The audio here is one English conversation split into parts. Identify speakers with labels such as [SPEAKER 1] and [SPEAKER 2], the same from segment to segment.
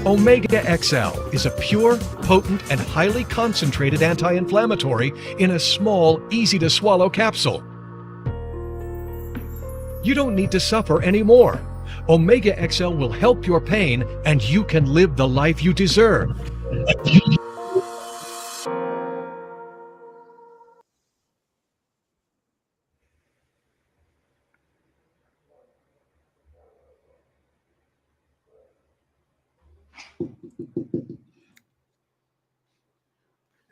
[SPEAKER 1] Omega XL is a pure, potent, and highly concentrated anti-inflammatory in a small, easy-to-swallow capsule. You don't need to suffer anymore. Omega XL will help your pain, and you can live the life you deserve.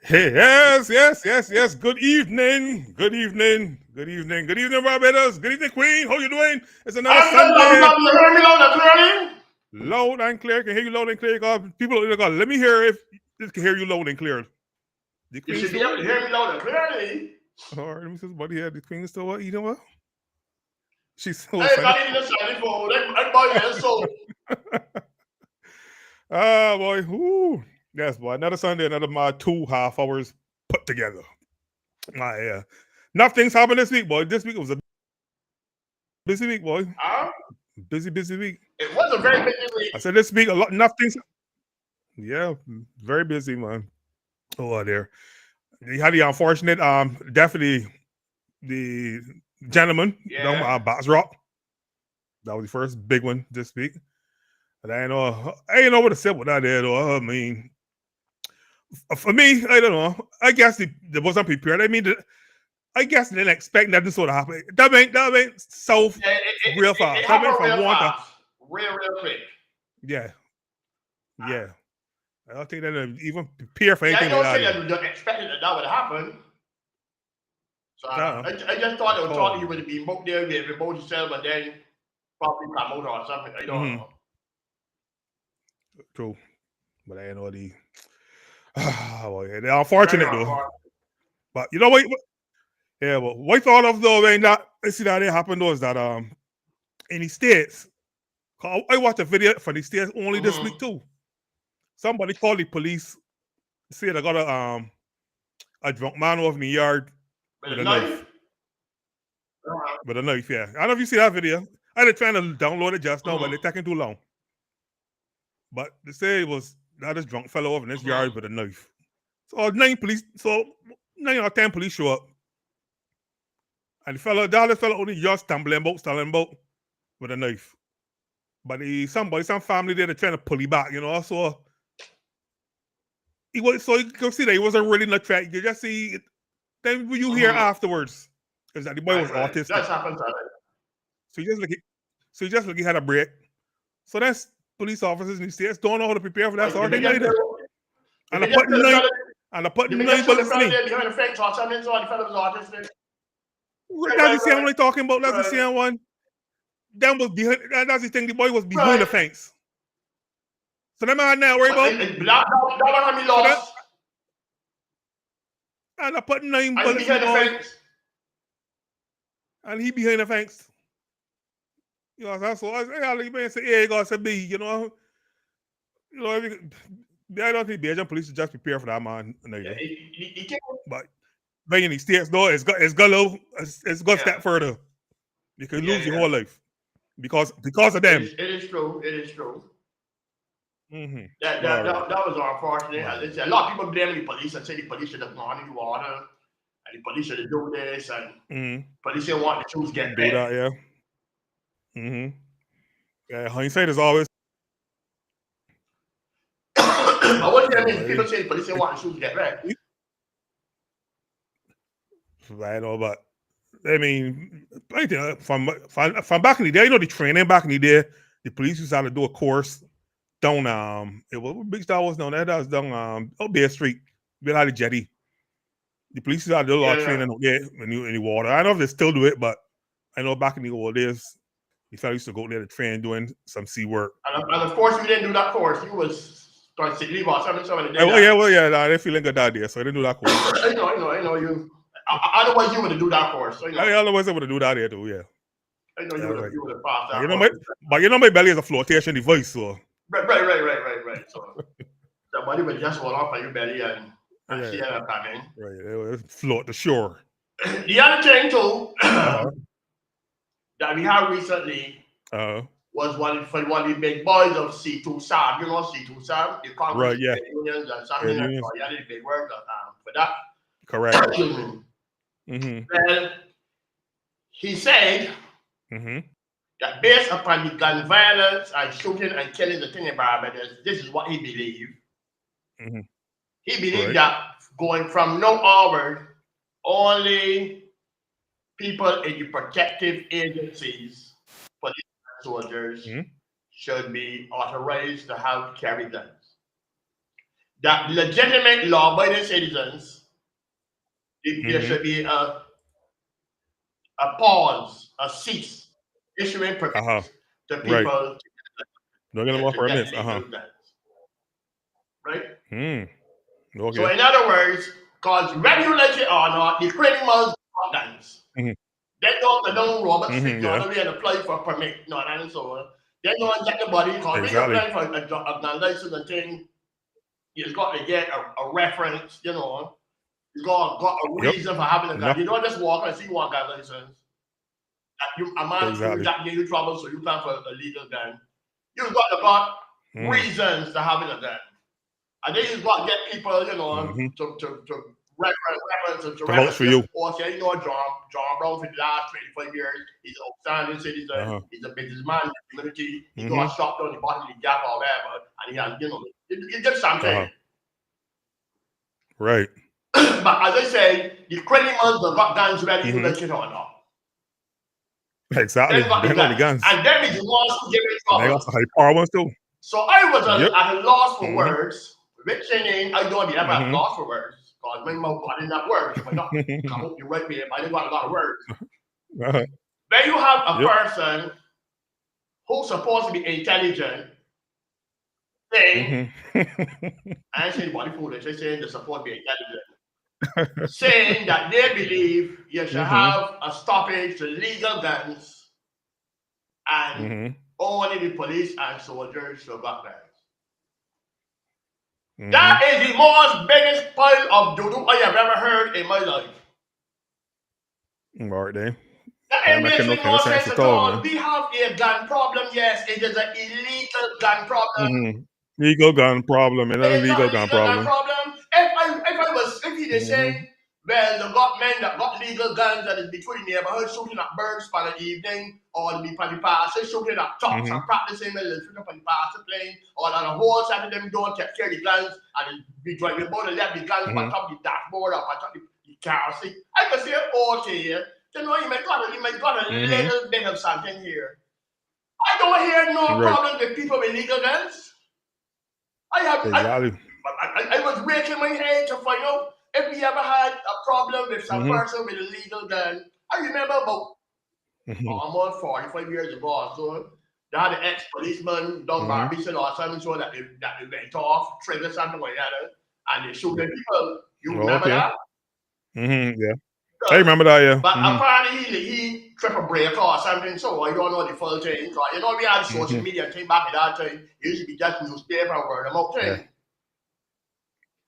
[SPEAKER 2] Hey, yes. Good evening, Barbados. Good evening, Queen. How you doing? It's another Sunday.
[SPEAKER 3] You hear me loud and clearly?
[SPEAKER 2] Loud and clear. Can hear you loud and clear. People, let me hear if this can hear you loud and clear.
[SPEAKER 3] The Queen you should be able to hear me loud and clearly.
[SPEAKER 2] All right, let me see buddy here. The Queen is still what? Eating what? She's so
[SPEAKER 3] excited. Hey, eating a Sunday food. Everybody else so.
[SPEAKER 2] Ah, boy. Ooh. Yes, boy. Another Sunday, another my 2.5 hours put together. Nothing's happened this week, boy. This week was a busy week, boy. Busy week.
[SPEAKER 3] It was a very busy week.
[SPEAKER 2] I said this week, nothing's. Yeah, very busy, man. Oh, there. You had the unfortunate, definitely the gentleman, Box Rock. That was the first big one this week. But I ain't know what to say about that there, though. I mean, for me, I don't know. I guess they wasn't prepared. I mean, I guess they didn't expect that this would happen. That ain't so real fast.
[SPEAKER 3] That ain't from fast. Real quick.
[SPEAKER 2] Yeah. I don't think that even prepare for anything like that.
[SPEAKER 3] I don't think they expected that would happen. So I just thought they would talk to you with be booked there, with remote yourself, and then probably promote or something. I don't know.
[SPEAKER 2] True. But I know the they're unfortunate though. But you know what? Yeah, but what I thought of though when that incident happened was that in the States, I watched a video for the States only this week too. Somebody called the police, say they got a drunk man over in the yard with a knife. With a knife, yeah. I don't know if you see that video. I was trying to download it just now, but it's taking too long. But they say it was this drunk fellow over in his yard with a knife. So 9 or 10 police show up. And the other fellow only just stumbling about with a knife. But some family there, they're trying to pull him back, you know. So you can see that he wasn't really in the track. You just see it. Then when you hear afterwards is that the boy was autistic.
[SPEAKER 3] That's happened to
[SPEAKER 2] So you just look he had a break. So that's police officers in the States don't know how to prepare for that sort of thing either. And I put 9 bullets in him.
[SPEAKER 3] That's
[SPEAKER 2] the same one I'm talking about. That's the same one. That was behind. That's the thing. The boy was behind the fence. So that man now worry about. And I put 9 bullets in him. And he behind the fence. You know, that's what I say. Hey, God said be. You know, I don't think Belgian police should just prepare for that man. But in the States, though, it's got a step further. You can lose your whole life because of them.
[SPEAKER 3] It is true.
[SPEAKER 2] Mm-hmm.
[SPEAKER 3] That was unfortunate. Right. A lot of people blame the police and say the police should have gone in the water, and the police should have do this, and police didn't want the truth get back.
[SPEAKER 2] That, yeah. Mm-hmm. Yeah, hindsight is always.
[SPEAKER 3] But what do you mean? People say the police didn't want the truth to get back.
[SPEAKER 2] I know, but I mean, from back in the day, you know, the training back in the day, the police used to have to do a course down it was Big Star was known that was down Bay Street, behind the jetty. The police used to have to do a lot of training out there in the water. I don't know if they still do it, but I know back in the old days, the fellas used to go there to train doing some sea work.
[SPEAKER 3] And of course, you didn't do that course. You was starting to leave or something.
[SPEAKER 2] They're feeling good that day, so I didn't do that course.
[SPEAKER 3] I know you. Otherwise, you would have do that course. So,
[SPEAKER 2] otherwise, I would have do that here too. Yeah.
[SPEAKER 3] I know you would have passed that.
[SPEAKER 2] My belly is a flotation device, so.
[SPEAKER 3] Right. So somebody would just hold off on your belly and see her coming.
[SPEAKER 2] Right. It would float the shore.
[SPEAKER 3] The other thing too that we have recently was one of the big boys of C2 SAM. You know C2 SAM, the Congress
[SPEAKER 2] Right, yeah.
[SPEAKER 3] Unions and
[SPEAKER 2] Yeah,
[SPEAKER 3] something.
[SPEAKER 2] unions.
[SPEAKER 3] So yeah, the big word for that.
[SPEAKER 2] Correct.
[SPEAKER 3] Well, he said that based upon the gun violence and shooting and killing the thing in Barbados, this is what he believed. He believed that going from now onward, only people in the protective agencies, police and soldiers, should be authorized to have carry guns. That legitimate law-abiding citizens, there should be a pause, a cease, issuing permits to people
[SPEAKER 2] Don't get them off permits.
[SPEAKER 3] guns. Right?
[SPEAKER 2] Okay.
[SPEAKER 3] So in other words, because regulation or not, the criminals got guns. They don't rob a street, they apply for a permit, no, and so on. They don't get the body because when you're applying for a gun license and thing, you've got to get a reference, you know. You got a reason for having a gun. You don't just walk and see one gun license. A man that give you trouble, so you plan for a legal gun. You've got reasons to having a gun. And then you've got to get people, you know, to reference to
[SPEAKER 2] vote for you.
[SPEAKER 3] Or say, you know, John Brown for the last 25 years, he's an outstanding citizen, he's a businessman in the community, he got shot down the bottom of the gap or whatever, and he has, you know, you get something.
[SPEAKER 2] Right.
[SPEAKER 3] But as I say, the criminals have got guns ready, you like it or not.
[SPEAKER 2] Exactly. They got the guns.
[SPEAKER 3] And them is the ones who give it trouble.
[SPEAKER 2] They got high power ones too.
[SPEAKER 3] So I was at a loss for words, which saying I don't ever have loss for words. Because my mouth got enough words. If I not come up the right way, I didn't got a lot of words. When you have a person who's supposed to be intelligent, saying, I ain't saying body foolish, I'm saying they're supposed to be intelligent. Saying that they believe you should have a stoppage to legal guns and only the police and soldiers should got guns. That is the most biggest pile of doo-doo I have ever heard in my life.
[SPEAKER 2] Right,
[SPEAKER 3] That makes no sense at all. We have a gun problem, yes. It is an illegal gun problem.
[SPEAKER 2] Legal gun problem and illegal gun problem.
[SPEAKER 3] If he did say, well, the got men that got legal guns that is between neighborhoods shooting at birds for the evening, or the passer shooting at tops and practicing and shooting up on the passer plane, or on a whole side of them don't carry guns and be driving about and left the guns on top of the dashboard or on top of the car seat. I can say, okay, you know, you might got a little bit of something here. I don't hear no problem with people with legal guns. I was raking my head to find out if we ever had a problem with some person with a legal gun. I remember about almost 45 years ago, so they had an ex-policeman down Barbizon or something, so that they went off, triggered something like that, and they shooting people. You remember that?
[SPEAKER 2] Yeah. I remember that, yeah.
[SPEAKER 3] But apparently he tripped a break or something, so I don't know the full thing. So, you know, we had social media thing back at that time. It used to be just newspaper and word of mouth thing.
[SPEAKER 2] Yeah.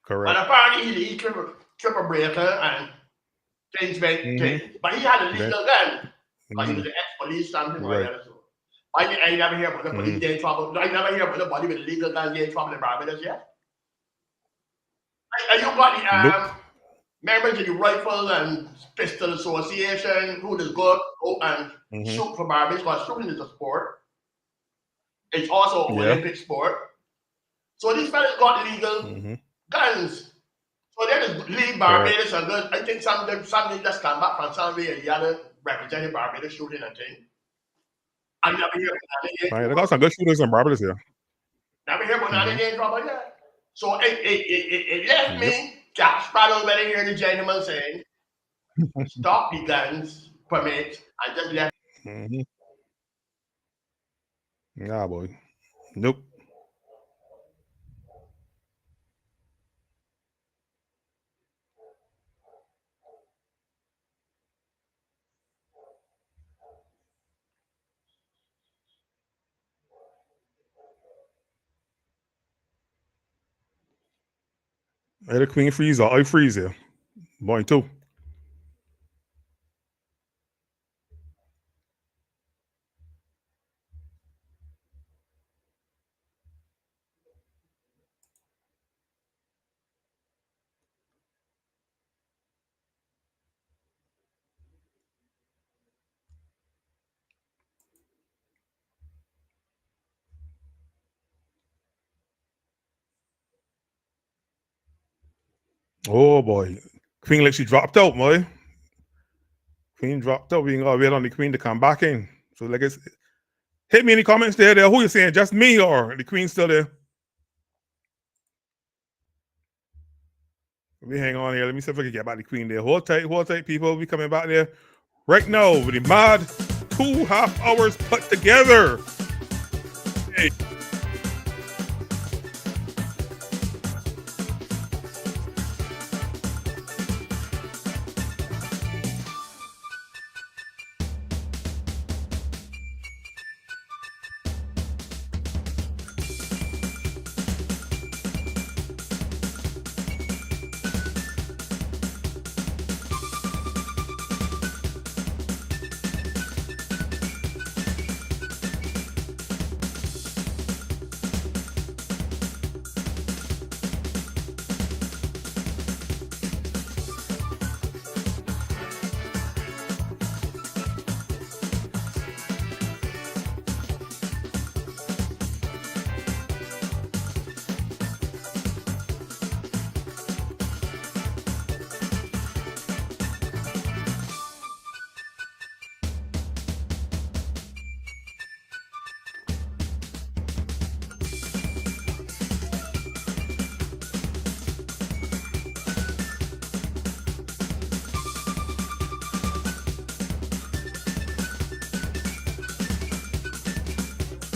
[SPEAKER 2] Correct.
[SPEAKER 3] But apparently he tripped a breaker and things went but he had a legal gun. But he was an ex-police something like that. So I never hear about the police getting in trouble. I never hear about nobody with a legal gun getting in trouble in Barbados yet. And you got the members of the Rifle and Pistol Association who just go out and shoot for Barbados, because shooting is a sport. It's also an Olympic sport. So these fellas got legal guns. So they just leave Barbados and good. I think some just come back from somewhere and the other representing Barbados shooting and thing. I never hear about that again.
[SPEAKER 2] They got some good shooters in Barbados here.
[SPEAKER 3] Never hear about that again, trouble yet. So it left me Jack Sparrow better hear the gentleman saying, stop the guns permit and just left.
[SPEAKER 2] Nah, boy. Nope. Hey, the Queen Freezer. I freeze here. Boy, too. Oh boy, Queen like she dropped out, boy. Queen dropped out. We ain't gotta wait on the Queen to come back in. So like it's hit me in the comments there. Who you saying? Just me or the Queen still there? We hang on here. Let me see if I can get back the Queen there. Hold tight, people. We coming back there right now with the mad 2.5 hours put together. Hey.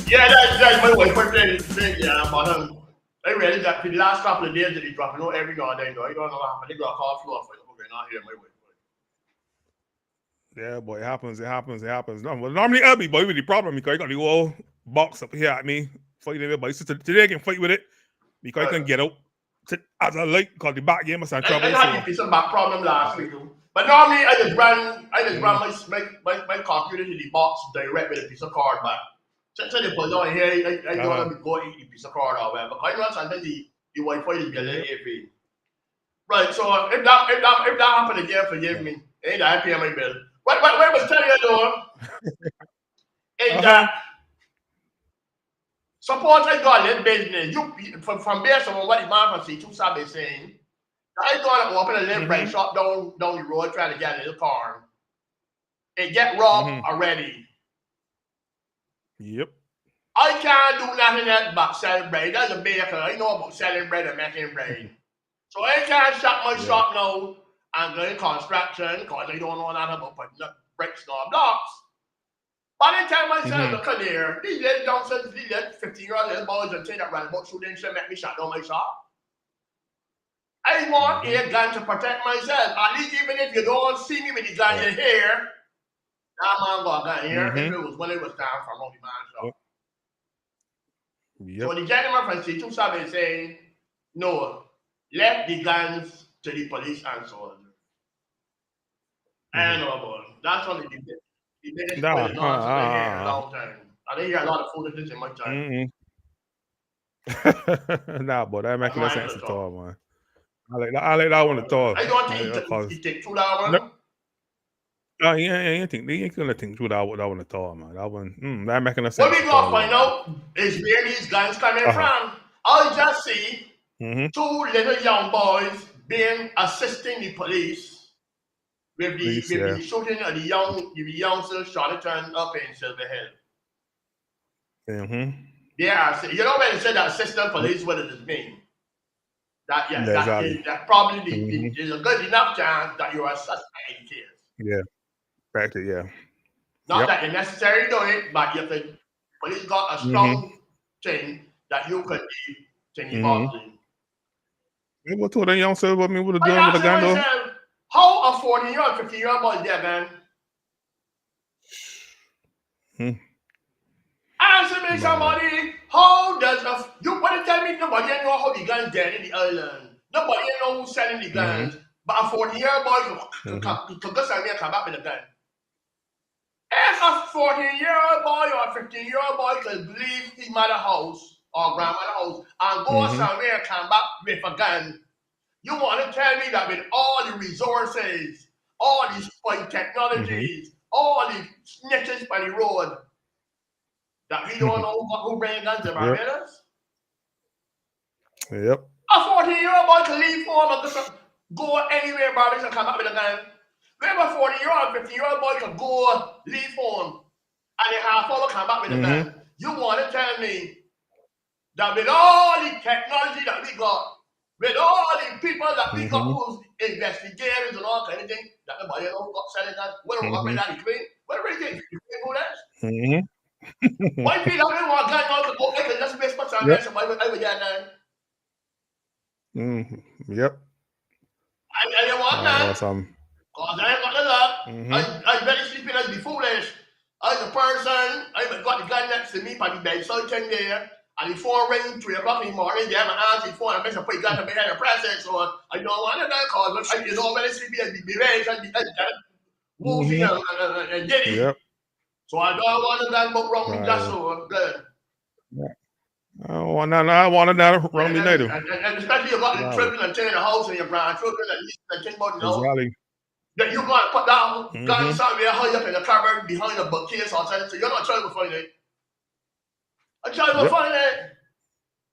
[SPEAKER 3] Yeah, that's my wife for playing thing, yeah, but I really got for the last couple of days that he dropping out every now and then, though. You don't know what happened. They got a call floor for you. Okay, not here, my wife.
[SPEAKER 2] Yeah, boy, it happens. No, well, normally I'll be boy with the problem because I got the whole box up here at me fighting everybody. So today I can fight with it because I can get out as I like because the back game was in trouble.
[SPEAKER 3] I had some back problem last week too. But normally I just ran my computer to the box direct with a piece of card back. So they put down here, I don't want to go eat the piece of card or whatever. Because I know sometimes the Wi-Fi is getting AP. Right, so if that happened again, forgive me. Ain't that I pay my bill. What I was telling you though is that suppose I got this business, you from based on what the man from C2 is saying, I got to open a little break shop down the road trying to get a little car. It get robbed already.
[SPEAKER 2] Yep.
[SPEAKER 3] I can't do nothing else but sell bread. That's a baker. I know about selling bread and making bread. So I can't shut my shop now and go in construction because I don't know nothing about putting up bricks nor blocks. By the time I sell the career, these little youngsters, these little 15-year-old little boys and things that run about shooting should make me shut down my shop. I want a gun to protect myself. At least even if you don't see me with the gun in here, that man got a gun here. If it was when it was time for a man shop. So the gentleman from C2 is saying, no, left the guns to the police and soldiers. I know about it. That's one of the biggest nonsense I hear in a long time. I didn't hear a lot of foolishness in my time.
[SPEAKER 2] Nah, but that makes no sense at all, man. I like that one at all.
[SPEAKER 3] I don't think he take through that one.
[SPEAKER 2] No, you ain't gonna think through that one at all, man. That one, that makes no sense.
[SPEAKER 3] What we gonna find out is where these guns coming from. I just see 2 little young boys being assisting the police with the shooting of the youngsters Charlottetown up in Silver Hill. They are, you know when they say that assistant police, what does it mean? That that probably is a good enough chance that you are a suspect in the case.
[SPEAKER 2] Yeah. Practically, yeah.
[SPEAKER 3] Not that it's necessary to do it, but if the police got a strong thing that you could be involved in.
[SPEAKER 2] What told them youngsters what me would have done with a gun though?
[SPEAKER 3] How a 14-year-old, 15-year-old boy get a gun? Answer me, somebody. How does you want to tell me nobody know how the guns get in the island? Nobody know who's selling the guns, but a 14-year-old boy could go somewhere and come back with a gun. If a 14-year-old boy or a 15-year-old boy could leave his mother's house or grandmother's house and go somewhere and come back with a gun, you want to tell me that with all the resources, all these technologies, all the snitches by the road, that we don't know who bring guns to Barbados?
[SPEAKER 2] Yep.
[SPEAKER 3] A 14-year-old boy can leave home and go anywhere, brothers, and come back with a gun. Where a 40-year-old, 50-year-old boy could go, leave home, and in half hour come back with a gun. You want to tell me that with all the technology that we got, with all the people that we got who's investigators and all kind of things, that nobody else got selling that, what are we that between? What are we doing? You do that? Why people don't want gun out to go make a just best person and somebody will ever get done?
[SPEAKER 2] Yep.
[SPEAKER 3] I don't want that. Awesome. Because I ain't got the luck. I very sleeping as be foolish. As a person, I even got the gun next to me, probably bedside 10 there. And the phone ring 3 o'clock in the morning. They have an answer the phone and make a put gun to behind the present. So I don't want to cause I you know very sleepy and be raised and be woozy and giddy. Yep. So I don't want to gun but wrong with just so good.
[SPEAKER 2] I don't want none. I want another wrong me neither.
[SPEAKER 3] And especially you got the children and tearing the house and your grandchildren and think about
[SPEAKER 2] exactly.
[SPEAKER 3] That you're going to put down gun somewhere high up in the cupboard behind a bookcase or something. So you're not trying to find it. I'm trying to find it.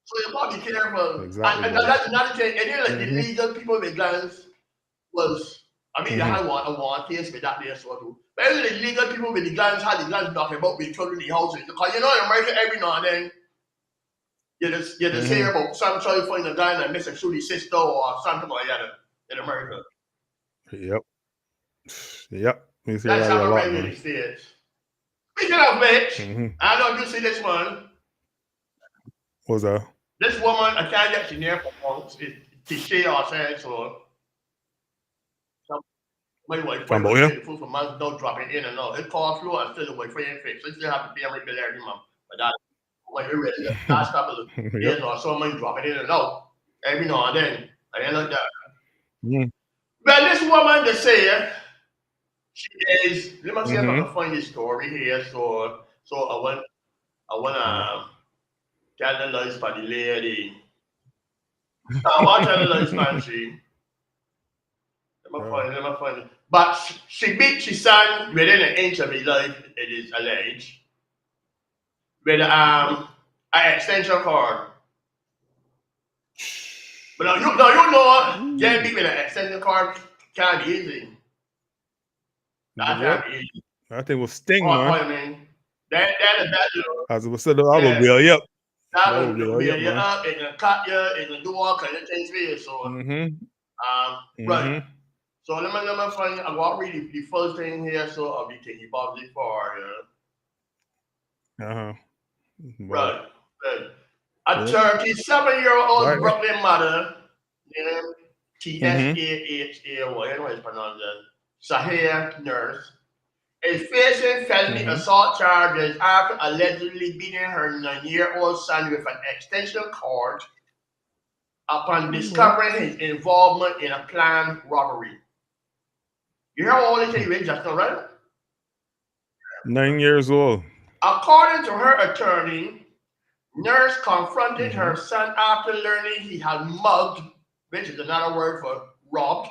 [SPEAKER 3] So you got to be careful. Exactly. And that's another thing. And like the legal people with guns was, I mean, they had a war case with that there sort of. But the legal people with the guns had the guns knocking about with children in the houses. Because you know in America every now and then, you just hear about some trying to find a gun and miss a shooting sister or something like that in America.
[SPEAKER 2] Yep. Yep.
[SPEAKER 3] That's how the regular states. Speaking of which, I don't know if you see this one.
[SPEAKER 2] What's that?
[SPEAKER 3] This woman, I can't get she near for Tisha or saying so. My wife the food for months, don't drop it in and out. It call flow and still away free and fixed. So you still have to be every bill every month. But that when you're ready, last couple of years or so, man, drop it in and out. Every now and then. I ain't like that. Well, this woman they say she is, let me see if I can find this story here. So I wanna tell the lies for the lady. I want to tell the lies fancy. Let me find it. But she beat her son within an inch of his life, it is alleged. With an extension cord. But you know, getting beat with an extension cord can't be easy. That can't be easy.
[SPEAKER 2] That thing will sting, man.
[SPEAKER 3] I mean, that is that.
[SPEAKER 2] As it was said, I will wheel you up.
[SPEAKER 3] That will wheel you up. It can cut you. It can do all kinds of things for you. So, right. So let me find. I'm going to read the first thing here. So I'll be taking about this far. Right. A 37-year-old Brooklyn mother named T-S-A-H-A, whatever it's pronounced as, Sahir Nurse, is facing felony assault charges after allegedly beating her 9-year-old son with an extension cord upon discovering his involvement in a planned robbery. You hear all this anyway, Justin, right?
[SPEAKER 2] 9 years old.
[SPEAKER 3] According to her attorney, Nurse confronted her son after learning he had mugged, which is another word for robbed,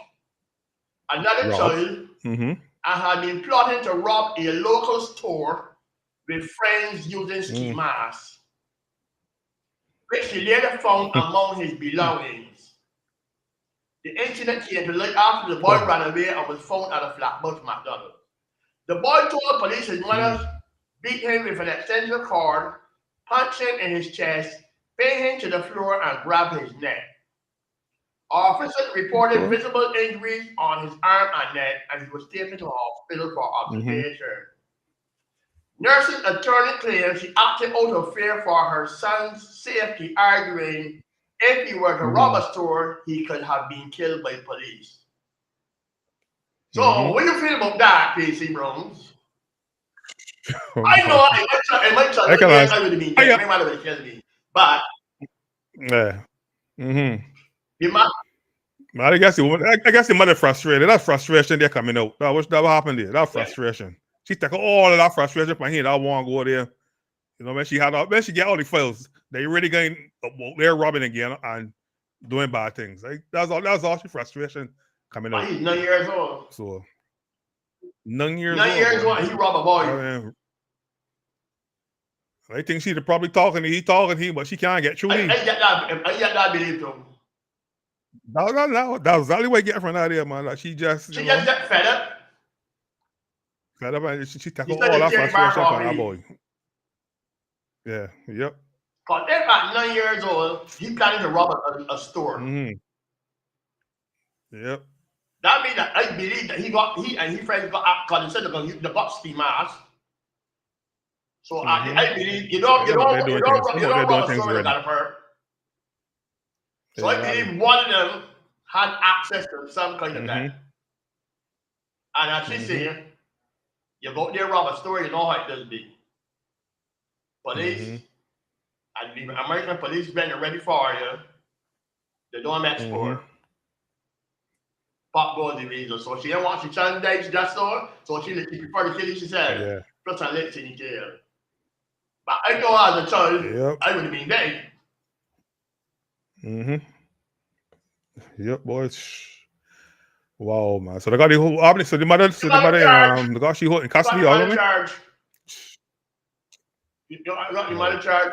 [SPEAKER 3] another child, and had been plotting to rob a local store with friends using ski masks, which he later found among his belongings. The incident came to light after the boy ran away and was found at a Flatbush McDonald's. The boy told police his mother beat him with an extension cord, punched him in his chest, pinned him to the floor, and grabbed his neck. Officers reported visible injuries on his arm and neck, and he was taken to a hospital for observation. Nurse's attorney claims she acted out of fear for her son's safety, arguing if he were to rob a store, he could have been killed by police. So, what do you feel about that, PC Browns? I know it might try to be me, my mother would kill me, but
[SPEAKER 2] I guess the mother frustrated. That frustration they're coming out. That what happened there. That frustration. She took all of that frustration from here. I want to go there. You know, when she get all the files, they really going they're robbing again and doing bad things. Like that's all she frustration coming out.
[SPEAKER 3] He's 9 years old.
[SPEAKER 2] So 9 years
[SPEAKER 3] old. He robbed a boy.
[SPEAKER 2] I think she's probably talking to him, but she can't get through.
[SPEAKER 3] I get that belief too.
[SPEAKER 2] No. That was the only way getting from out there, man. Like she just
[SPEAKER 3] get fed up.
[SPEAKER 2] Fed up, and she took
[SPEAKER 3] She
[SPEAKER 2] all
[SPEAKER 3] said
[SPEAKER 2] that
[SPEAKER 3] she came back
[SPEAKER 2] frustration from that
[SPEAKER 3] already.
[SPEAKER 2] boy. Yeah. Yep.
[SPEAKER 3] Because if at 9 years old, he planning to rob a store.
[SPEAKER 2] Mm-hmm. Yep.
[SPEAKER 3] That means that I believe that he and his friends got up because they said they got ski mask. So I believe you don't rob a store with a perp. So I believe one of them had access to some kind of that. And as she said, you go there rob a store, you know how it does be. Police and the American police been ready for you. They don't export. Pop goes the reason. So she didn't want to change that store. So she prefer to kill it, she said. Plus I let it kill. But I know as a child, I would have been dead.
[SPEAKER 2] Yep, boys. Wow, man. So they got the whole so the mother the guy she holding custody all of me.
[SPEAKER 3] You got the mother charge.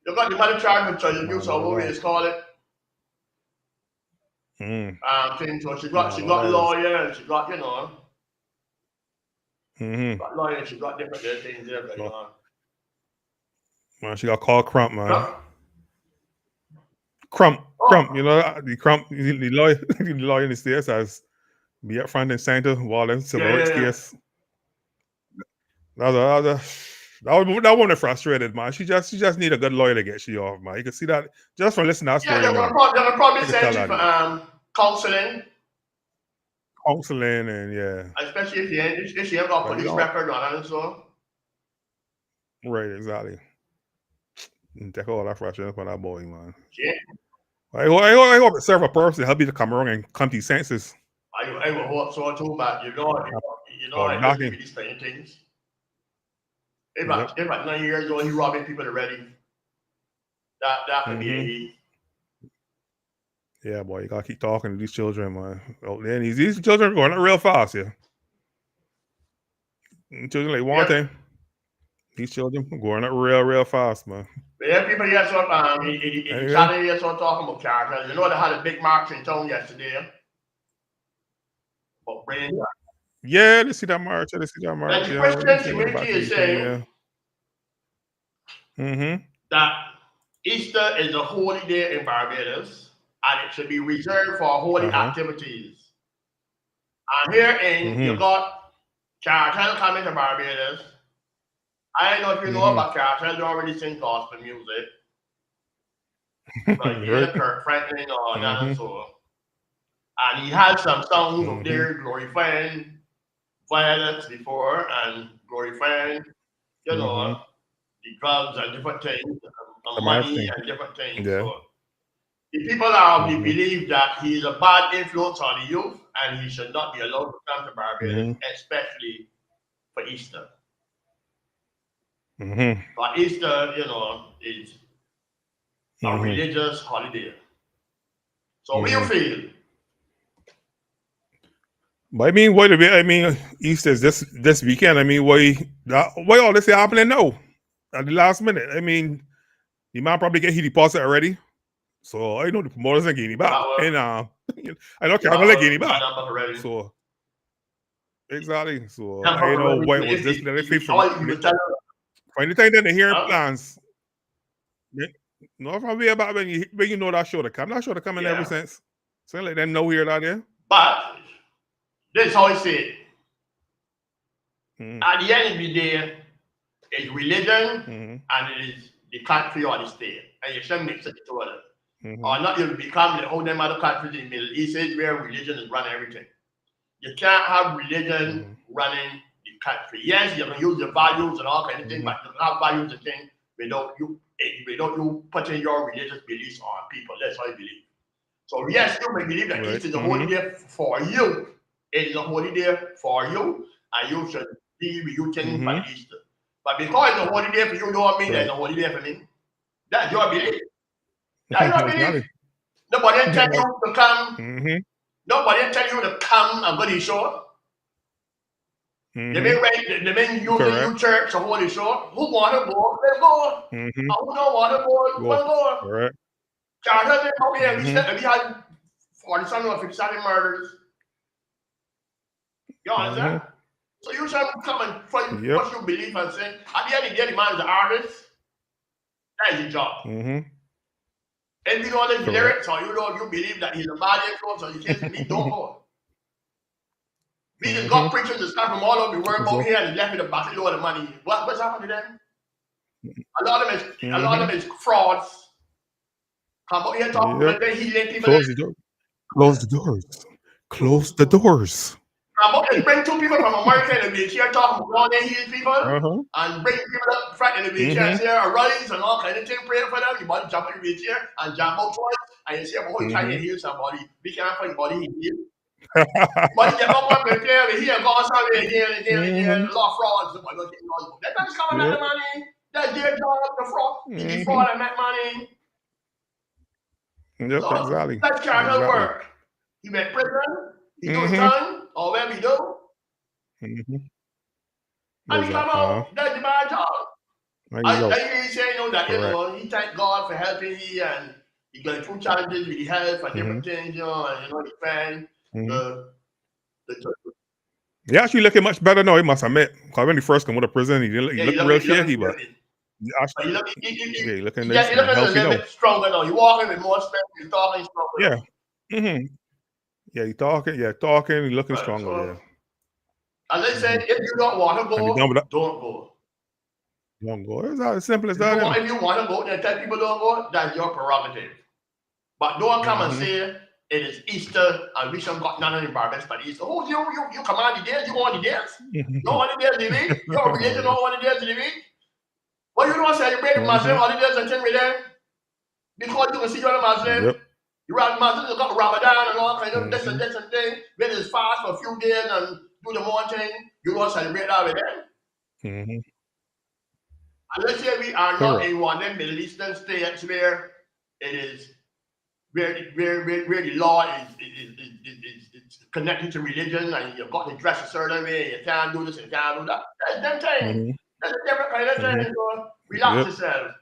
[SPEAKER 3] You got the mother charge for child abuse or what we call it. So she got lawyer and she got, got lawyer and she got different things there going on.
[SPEAKER 2] Man, she got called Crump, man. Crump, you know the Crump, the lawyer in the States as be up front and center while in civil rights case. That woman frustrated, man. She just need a good lawyer to get she off, man. You can see that just from listening to that story.
[SPEAKER 3] Yeah, they'll probably send you for counseling.
[SPEAKER 2] Counseling and
[SPEAKER 3] especially if she have got police record on it, so.
[SPEAKER 2] Right, exactly. Take all that frustration from that boy, man.
[SPEAKER 3] Yeah.
[SPEAKER 2] I hope it serve a purpose to help you to come around and come to your senses.
[SPEAKER 3] I will hope so too, but you know I do these kind of things. If at 9 years old he robbing people already, that could be
[SPEAKER 2] Yeah, boy, you gotta keep talking to these children, man. Oh, then these children are going up real fast, Children like one thing. These children going up real fast, man.
[SPEAKER 3] Yeah, people here sort here sort talking about characters. You know they had a big march in town yesterday. But
[SPEAKER 2] yeah, they see that march.
[SPEAKER 3] And the Christian community is saying that Easter is a holy day in Barbados and it should be reserved for holy activities. And here you got Cartel coming to Barbados. I don't know if you know about Cartel, they already sing gospel music. Like Kirk Franklin or that and so. And he had some songs up there glorifying violence before and glorifying, the drugs and different things, and money and different things.
[SPEAKER 2] Yeah.
[SPEAKER 3] So the people are believe that he's a bad influence on the youth and he should not be allowed to come to Barbados, especially for Easter. But Easter, is a religious holiday. So what do you feel?
[SPEAKER 2] But I mean, Easter is this weekend. I mean, why all this is happening now at the last minute? I mean, the man probably get his deposit already. So I know the promoters are getting it back. And I know Carmel are getting it back. So exactly. So I know why it was this for anything that they hear plans. No, probably about when you know that show to come. That show to come in ever since. So let them know here that there.
[SPEAKER 3] But this is how I say it. At the end of the day, it's religion and it is the country or the state. And you shouldn't mix it together. Or not you become the whole other countries in the Middle East is where religion is running everything. You can't have religion running the country. Yes, you can use the values and all kind of things, but you don't have values and things without you putting your religious beliefs on people. That's how I believe. So yes, you may believe that Easter is a holy day for you. It is a holy day for you, and you should be with you things by Easter. But because it's a holy day for you, don't mean that it's a holy day for me. That's your belief. That's your belief. Nobody tell you to come. Nobody tell you to come and go to the show. They mean you church to hold the show. Who want to go? Let's go. Who don't want to go? Let's go.
[SPEAKER 2] Correct.
[SPEAKER 3] Charges him out here. We had 47 or 57 murders. You understand? So you should come and fight what you believe and say. At the end of the day, the man is an artist. That is his job. And you know the lyrics, or you believe that he's a bad influence, or you can't believe, don't go. We just got preachers to start from all over the world out here and left with a battle load of money. What's happened to them? A lot of them is frauds. Come out here talking about they healing people.
[SPEAKER 2] Close the doors. Close the doors.
[SPEAKER 3] Come out and bring two people from America and be here talking about they heal people and bring people up front and be here and say arise and all kind of thing, pray for them. You want to jump in the chair and jump out twice and you say, oh, you trying to heal somebody. We can't find body heal. But you don't want to prepare we hear God somewhere again, a lot of frauds. That doesn't come out of the money. That's their job, the fraud. The fraud and make money.
[SPEAKER 2] Yep, so exactly.
[SPEAKER 3] That's character work. He went prison, he do time, or where we do. And he come out, that's the bad job. I really say, that, he thank God for helping he and he going through challenges with the health and different things, and his friend.
[SPEAKER 2] He actually looking much better now, he must admit. Because when he first came out of prison, he looked real shaky, but
[SPEAKER 3] he
[SPEAKER 2] looking
[SPEAKER 3] a little bit stronger now. He walking with more strength, he's talking stronger.
[SPEAKER 2] Yeah. Yeah, he talking, he looking stronger,
[SPEAKER 3] As I said, if you don't want to go, don't go.
[SPEAKER 2] Don't go. It's as simple as that.
[SPEAKER 3] If you want to go and tell people don't go, that's your prerogative. But don't come and say it is Easter and we should got none of the Barbados for Easter. Oh, you come on the days, you go on the days. You go on the days of the week. Your religion don't on the days of the week. Well, you don't celebrate Muslim holidays and things with them. Because you can see you're a Muslim. You are Muslims, you got Ramadan and all kind of this and thing. When it's fast for a few days and do the more thing, you don't celebrate that with them. And let's say we are not in one of them Middle Eastern states where it is where the law is connected to religion and you've got to dress a certain way, you can't do this, you can't do that. That's them thing. That's a different kind of thing. So relax yourself.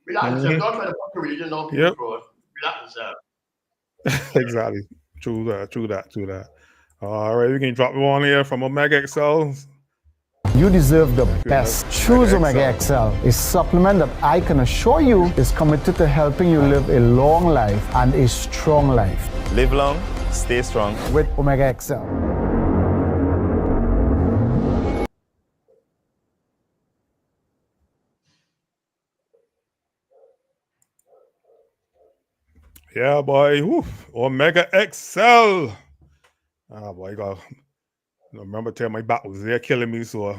[SPEAKER 3] Relax yourself. Don't try to fuck the religion, don't people grow. Relax yourself.
[SPEAKER 2] Exactly. True that. All right, we can drop one here from Omega XL.
[SPEAKER 4] You deserve the best. Choose Omega XL, a supplement that I can assure you is committed to helping you live a long life and a strong life.
[SPEAKER 5] Live long, stay strong
[SPEAKER 4] with Omega XL.
[SPEAKER 2] Yeah, boy. Woof. Omega XL. Ah, boy, God. Remember telling my back was there killing me, so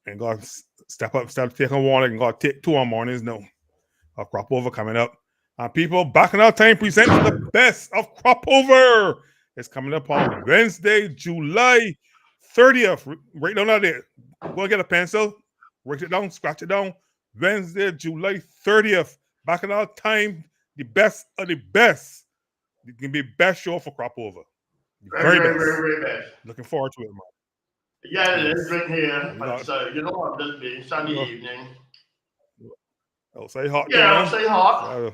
[SPEAKER 2] and God step taking warning and God take 2 on mornings now. A crop over coming up. And people back in our time presenting the best of crop over. It's coming up on Wednesday, July 30th. Write down that there. Go and get a pencil, write it down, scratch it down. Wednesday, July 30th. Back in our time, the best of the best. It can be best show for crop over.
[SPEAKER 3] Very best.
[SPEAKER 2] Looking forward to it, man.
[SPEAKER 3] Yeah, let's drink here. So you know what this being Sunday evening.
[SPEAKER 2] I'll say hot.
[SPEAKER 3] Yeah, I'll say hot.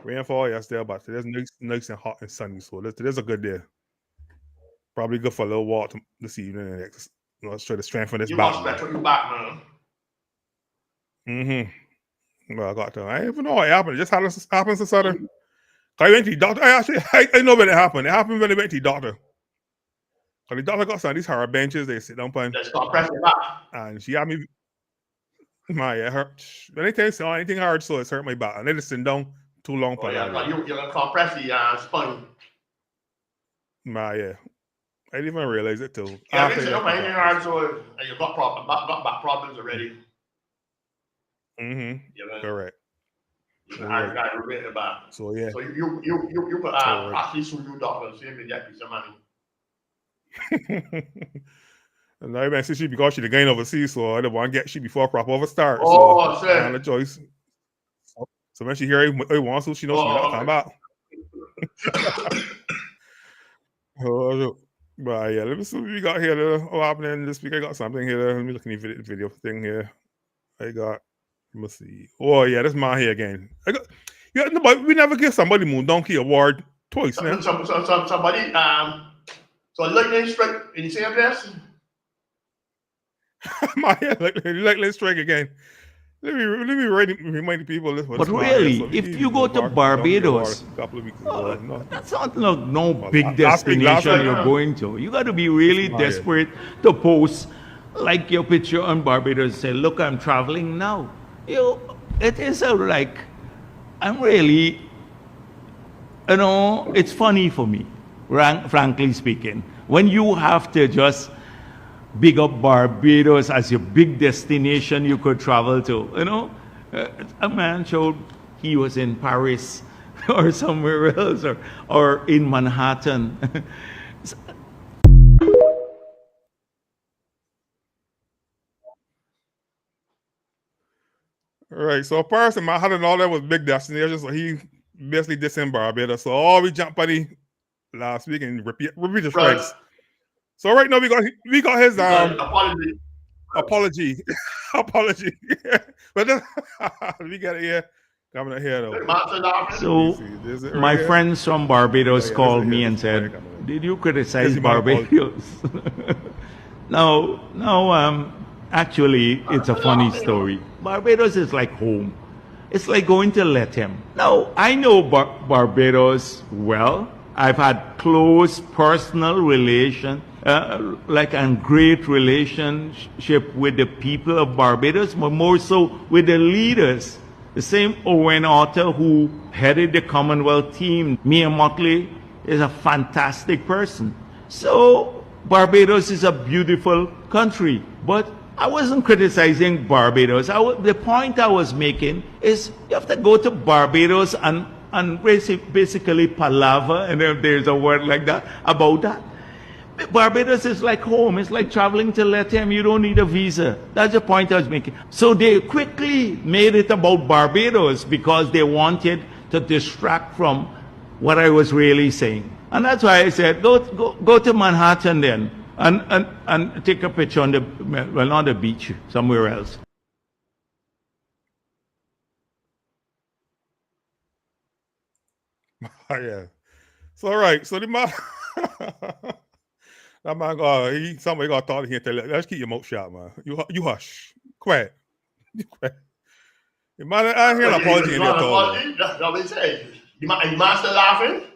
[SPEAKER 2] Rainfall yesterday, but today's nice and hot and sunny. So today's a good day. Probably good for a little walk this evening. And let's try to strengthen this back.
[SPEAKER 3] You must better you back, man.
[SPEAKER 2] Well, I got to. I don't even know what happened. It just happens to sudden. I went to the doctor. I know when it happened. It happened when I went to the doctor. Because the doctor got some of these hard benches they sit down on.
[SPEAKER 3] Let's start pressing back.
[SPEAKER 2] And she had me. It hurt. Anything hard, so it's hurt my back. And I just sit down too long.
[SPEAKER 3] You're going to compress the spine.
[SPEAKER 2] I didn't even realize it till.
[SPEAKER 3] Yeah, I sit up anything hard, so you got back problems already.
[SPEAKER 2] Correct.
[SPEAKER 3] I got to regret it back.
[SPEAKER 2] So yeah.
[SPEAKER 3] So you could actually sue your doctor and see if you get me some money.
[SPEAKER 2] And I even see she because she the gain overseas, so I don't want to get she before crop over start.
[SPEAKER 3] Oh,
[SPEAKER 2] so I the choice. So when she hear I wants to, she knows she not come back. But yeah, let me see what we got here. What happening this week? I got something here. Let me look at the video thing here. I got Let me see. Oh yeah, that's my here again. Yeah, no, but we never give somebody Moon Donkey Award twice now.
[SPEAKER 3] Somebody so lightning strike in the same place.
[SPEAKER 2] My head let's strike again. Let me remind the people this.
[SPEAKER 6] But really, if you go to Barbados, that's not no big destination you're going to. You got to be really desperate to post like your picture on Barbados. Say, look, I'm traveling now. It is like I'm really, it's funny for me, frankly speaking, when you have to just big up Barbados as your big destination you could travel to. A man showed he was in Paris or somewhere else or in Manhattan.
[SPEAKER 2] Right, so Paris and Manhattan and all that was big destinations, so he basically dissing Barbados. So all we jumped by the last week and repeat the strikes. So right now we got his apology. But we got it here coming here though.
[SPEAKER 6] So my friends from Barbados called me and said, "Did you criticize Barbados?" No. Actually, it's a funny story. Barbados is like home. It's like going to Lethem. Now, I know Barbados well. I've had close personal relation, great relationship with the people of Barbados, but more so with the leaders. The same Owen Otter who headed the Commonwealth team, Mia Motley, is a fantastic person. So Barbados is a beautiful country, but I wasn't criticizing Barbados. The point I was making is you have to go to Barbados and basically palaver, and if there's a word like that, about that. Barbados is like home. It's like traveling to Lethem. You don't need a visa. That's the point I was making. So they quickly made it about Barbados because they wanted to distract from what I was really saying. And that's why I said, go to Manhattan then. And take a picture on on the beach, somewhere else.
[SPEAKER 2] Oh, yeah. So all right. So the man, that man somebody got thought he tell. Let's keep your mouth shut, man. You hush, quiet. The man, I hear an apology in there.
[SPEAKER 3] That's what they say. You master laughing.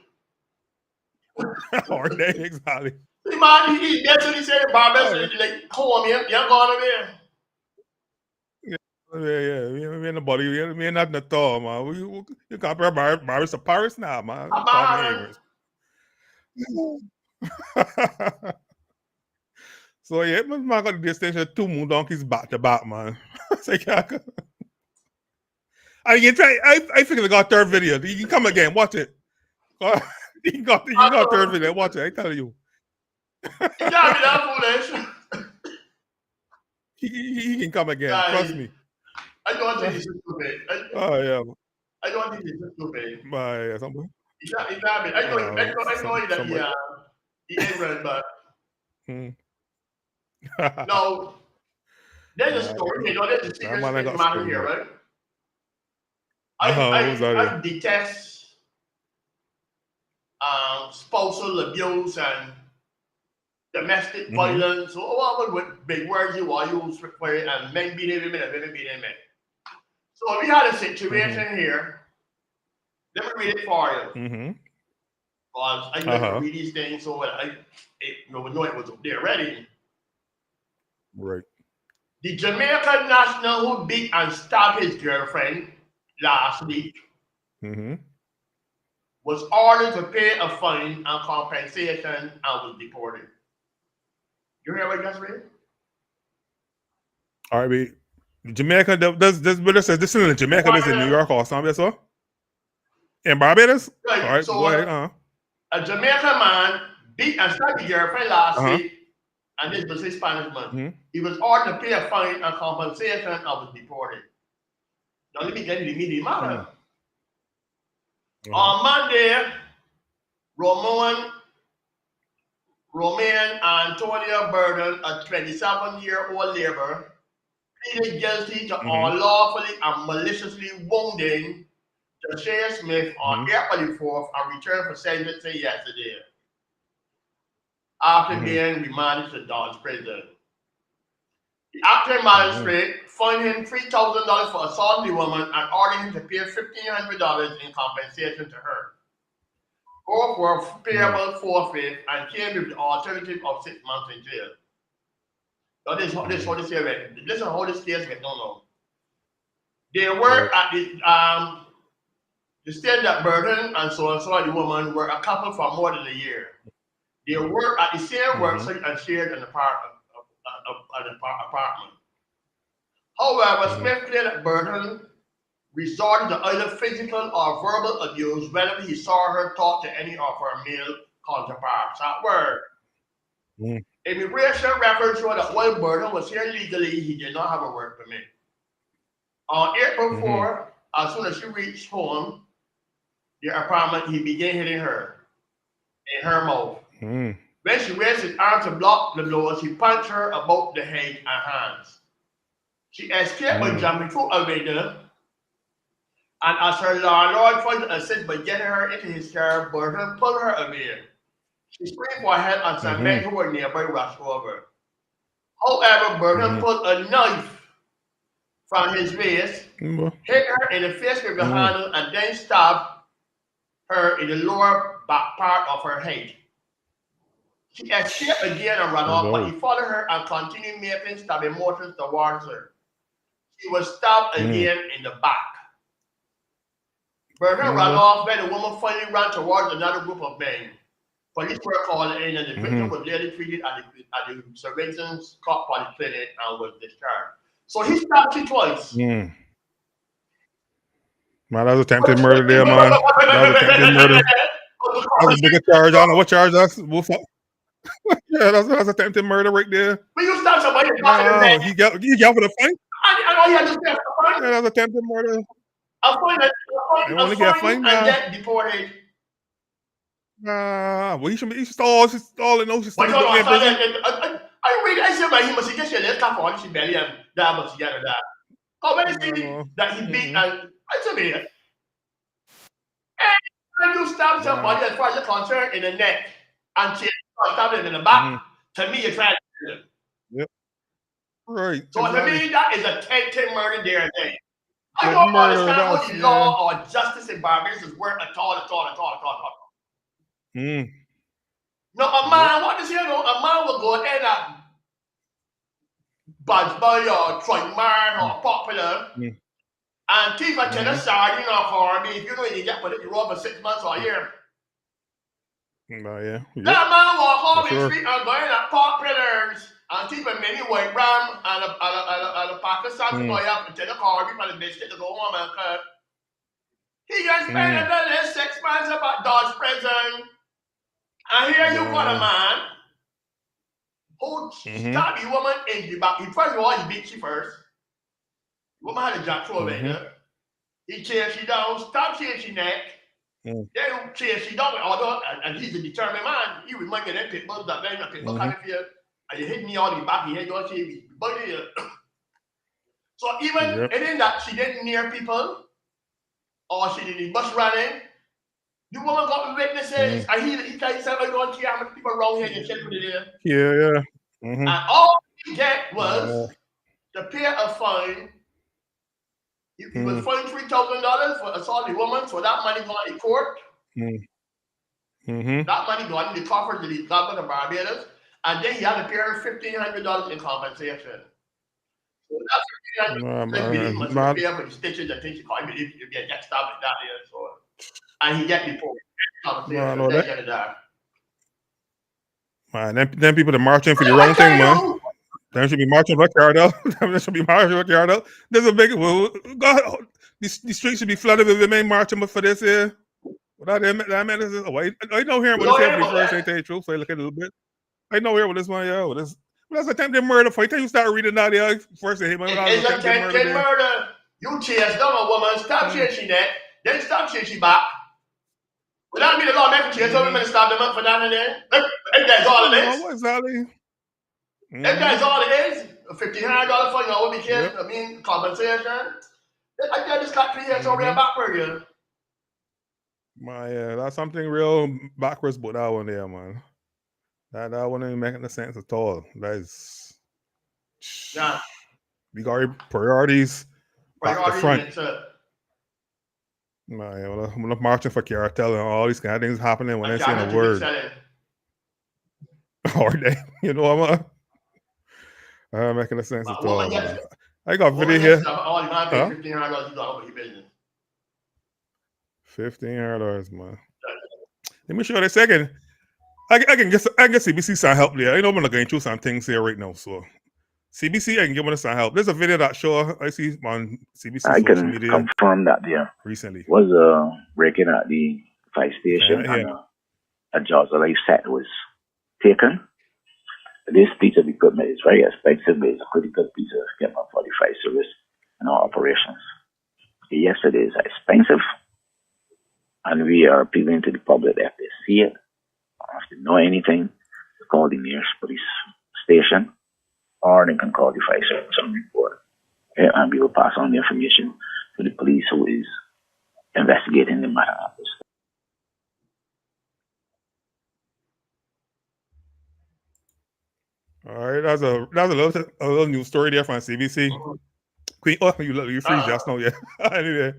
[SPEAKER 2] Or they exactly.
[SPEAKER 3] Man, he definitely said Barbados is like home. You're going there.
[SPEAKER 2] Yeah. We ain't nobody. We ain't nothing at all, man. You compare Barbados to Paris now, man. So yeah, man got the destination 2 Moon Donkeys back to back, man. I figured I got third video. You can come again, watch it. You got third video, watch it. I tell you.
[SPEAKER 3] You can't be that foolish.
[SPEAKER 2] He can come again. Trust me.
[SPEAKER 3] I don't think he's stupid. I don't think he's stupid.
[SPEAKER 2] Yeah, something.
[SPEAKER 3] He can't be. I know that he ignorant, but no. There's a story. There's a secret matter here, right? I detest spousal abuse and domestic violence, what big words you want to use for it, and men beating women and women beating men. So we had a situation here. Let me read it for you. Because I like to read these things, so I know it was up there ready.
[SPEAKER 2] Right.
[SPEAKER 3] The Jamaican national who beat and stabbed his girlfriend last week was ordered to pay a fine and compensation and was deported. You hear what I just read?
[SPEAKER 2] All right, Jamaica, does brother says this is in Jamaica, this is in New York or something, so? In Barbados?
[SPEAKER 3] Right.
[SPEAKER 2] All right,
[SPEAKER 3] so
[SPEAKER 2] go ahead.
[SPEAKER 3] A Jamaican man beat and stabbed his girlfriend last week, and this was his punishment. He was ordered to pay a fine and compensation and was deported. Now let me get to the immediate matter. On Monday, Romain Antonia Burden, a 27-year-old laborer, pleaded guilty to unlawfully and maliciously wounding Jashea Smith on April 4th and returned for sentencing yesterday after being remanded to Dodge prison. The acting magistrate fined him $3,000 for assaulting the woman and ordered him to pay $1,500 in compensation to her. Both were payable forfeit and came with the alternative of 6 months in jail. Now this is how this here went. Listen how this case went. No. They were at the state that Burton and so the woman were a couple for more than a year. They worked at the same work site and shared an apartment. However, Smith claimed that Burton resorted to either physical or verbal abuse whenever he saw her talk to any of her male counterparts at work. Immigration records show that while Burton was here legally, he did not have a work permit. On April 4, as soon as she reached home, the apartment, he began hitting her in her mouth. When she raised his arm to block the blows, he punched her about the head and hands. She escaped by jumping through a window, and as her landlord tried to assist by getting her into his car, Burton pulled her away. She screamed for help and some men who were nearby rushed over. However, Burton pulled a knife from his waist, hit her in the face with the handle, and then stabbed her in the lower back part of her head. She escaped again and ran off, but he followed her and continued making stabbing motions towards her. She was stabbed again in the back. Burton ran off when the woman finally ran towards another group of men. Police were called in and the victim was later treated at the St. Vincent's Scott Polyclinic and was discharged. So he stabbed her twice.
[SPEAKER 2] Man, that was attempted murder there, man. That was attempted murder. That was a bigger charge. I don't know what charge that's. Yeah, that's attempted murder right there.
[SPEAKER 3] But you stab somebody.
[SPEAKER 2] He got for the fight.
[SPEAKER 3] I know he had to step the fight.
[SPEAKER 2] Yeah, that's attempted murder.
[SPEAKER 3] A fine and get deported.
[SPEAKER 2] Well, he should stall. He should stall and no. She still
[SPEAKER 3] I read. I said, but he must get your little cap on his belly and that must get her that. How many see that he beat and I said, man. And you stab somebody as far as you're concerned in the neck and stab him in the back. To me, you're trying to do it.
[SPEAKER 2] Yep. Right.
[SPEAKER 3] So to me, that is a 10-10 murder there and then. I don't understand what the law or justice in Barbados is worth at all. No, a man, what is here? No, a man will go in at Buds Bunny or Troy Man or Popular and thief a tin of sardine or corned beef. You know, you get put it in road for 6 months or a year.
[SPEAKER 2] Yeah.
[SPEAKER 3] That man walk home the street and go in at Popular's and thief a mini white ram and a pack of salt to go up and tin of corned beef and a biscuit to go home and cut. He gets spent another 6 months about Dodge prison. And here you got a man who stabbed the woman in the back. First of all, he beat she first. The woman had a jack throw her. He chased she down, stabbed she in she neck. Then chased she down, and he's a determined man. He reminded them people that then a people kind of feel, and you hit me on the back, he hit your TV. So even in that she didn't near people, or she didn't bus running, the woman got witnesses, and he said, I don't care how many people around here and shit with it there.
[SPEAKER 2] Yeah.
[SPEAKER 3] And all he get was to pay a fine. He was fined $3,000 for assaulting a woman, so that money gone in court. That money gone in the coffers of the government of Barbados, and then he had to pay her $1,500 in compensation. So that's $1,500 must pay for the stitches and things you call him if you get stabbed like that there. So. And he get deported.
[SPEAKER 2] Man, them people that marching for the wrong thing, man. They should be marching with yard out. They should be marching with yard out. There's a big God. The streets should be flooded with women marching for this here. Without that man, I know hearing what this every first. I tell you the truth. So I look at it a little bit. I know hearing what this one, yeah. That's attempted murder. For you start reading that, yeah. First, it's
[SPEAKER 3] attempted murder. You chase down a woman, stop chasing that, then stop chasing back. Would that be the law making chase over and stop them up for that and then? If that's all it is.
[SPEAKER 2] Exactly.
[SPEAKER 3] If that's all it is, $1,500 for what we can.
[SPEAKER 2] Yep.
[SPEAKER 3] I mean, compensation. I can't just cut 3 years over your backward here.
[SPEAKER 2] Yeah, that's something real backwards, but that one there, man. That one ain't making no sense at all. That is.
[SPEAKER 3] Yeah.
[SPEAKER 2] We got our priorities back to front.
[SPEAKER 3] Priorities,
[SPEAKER 2] I'm not marching for cartel and all these kind of things happening when they say a word. Or they, you know what I'm making a sense at all. Man. I got video here. $1,500, man. Let me show you a second. I can get CBC some help there. I know I'm not going through some things here right now, so CBC, I can give them some help. There's a video that show I see on CBC
[SPEAKER 7] I
[SPEAKER 2] social
[SPEAKER 7] can
[SPEAKER 2] media
[SPEAKER 7] confirm that there
[SPEAKER 2] recently
[SPEAKER 7] was a break-in at the fire station and a Jaws of Life set was taken. This piece of equipment is very expensive, but it's a critical piece of equipment for the fire service and our operations. Yes, it is expensive, and we are appealing to the public that if they see it, or if they know anything, to call the nearest police station, or they can call the fire service and report. And we will pass on the information to the police who is investigating the matter.
[SPEAKER 2] All right, that's a little news story there from CBC. Queen, you freeze just now, yeah. Anyway,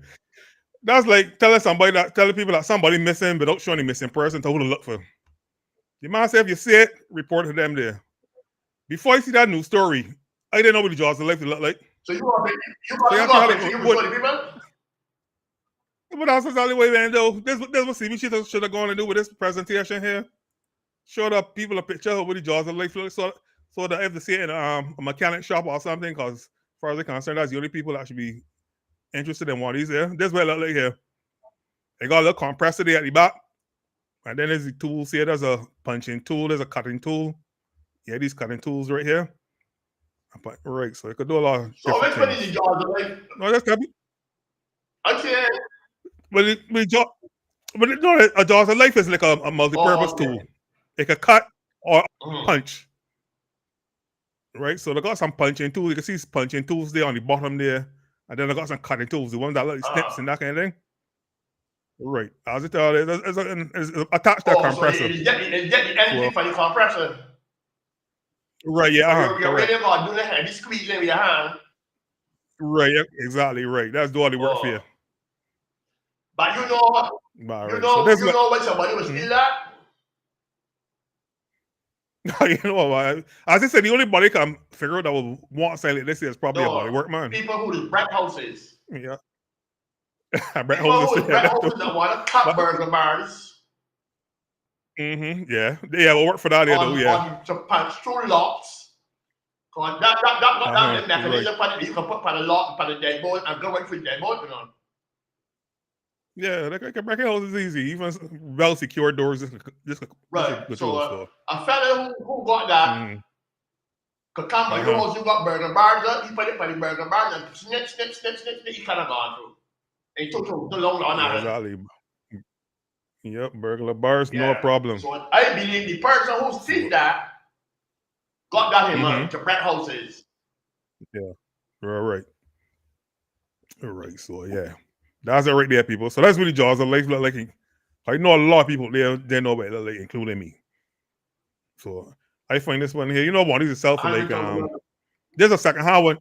[SPEAKER 2] that's like telling people that somebody missing without showing the missing person to who to look for. You might say if you see it, report to them there. Before you see that news story, I didn't know what the Jaws of Life look like.
[SPEAKER 3] So you want to people?
[SPEAKER 2] But that's exactly what man though. This what CBC should have gone and do with this presentation here. Show the people a picture of what the Jaws of Life look like, so that if they see it in a mechanic shop or something, because as far as they're concerned, that's the only people that should be interested in one of these here. This is what it look like here. They got a little compressor there at the back. And then there's the tools here. There's a punching tool, there's a cutting tool. Yeah, these cutting tools right here. Right, so it could do a lot of different things.
[SPEAKER 3] So the Jaws of Life?
[SPEAKER 2] No, that's copy.
[SPEAKER 3] Okay.
[SPEAKER 2] But a Jaws of Life is like a multi-purpose tool. It can cut or punch. Right? So they got some punching tools. You can see punching tools there on the bottom there. And then they got some cutting tools, the ones that like snips and that kind of thing. Right. As it is attached to a compressor.
[SPEAKER 3] So it's get the energy for the compressor.
[SPEAKER 2] Right, yeah.
[SPEAKER 3] You're really about doing the heavy squeezing with your hand.
[SPEAKER 2] Right, yeah, exactly, right. That's doing the work for you.
[SPEAKER 3] But you know when somebody was steal that?
[SPEAKER 2] You know what? As I said, the only body can figure out that will want something like this is probably a body work man.
[SPEAKER 3] People who is bread houses.
[SPEAKER 2] Yeah.
[SPEAKER 3] bread houses that want to cut burger bars.
[SPEAKER 2] Yeah. Yeah, we'll work for that.
[SPEAKER 3] To punch through locks. Because that mechanism you can put for the lock, for the deadbolt, and go right through the deadbolt, you know.
[SPEAKER 2] Yeah, breaking houses is easy. Even well secured doors.
[SPEAKER 3] Right. So a fella who got that could come by your house, you got burger bars up, he put it for the burger bars and snip, he kind of gone through. And he took too long on that.
[SPEAKER 2] Exactly. Yep, burglar bars, no problem.
[SPEAKER 3] So I believe the person who did that got that in to bread houses.
[SPEAKER 2] Yeah. Right. All right. So yeah. That's it right there, people. So that's really Jaws of Life look like. I know a lot of people there, they know what it look like, including me. So I find this one here. You know what? This is self like there's a second-hand one.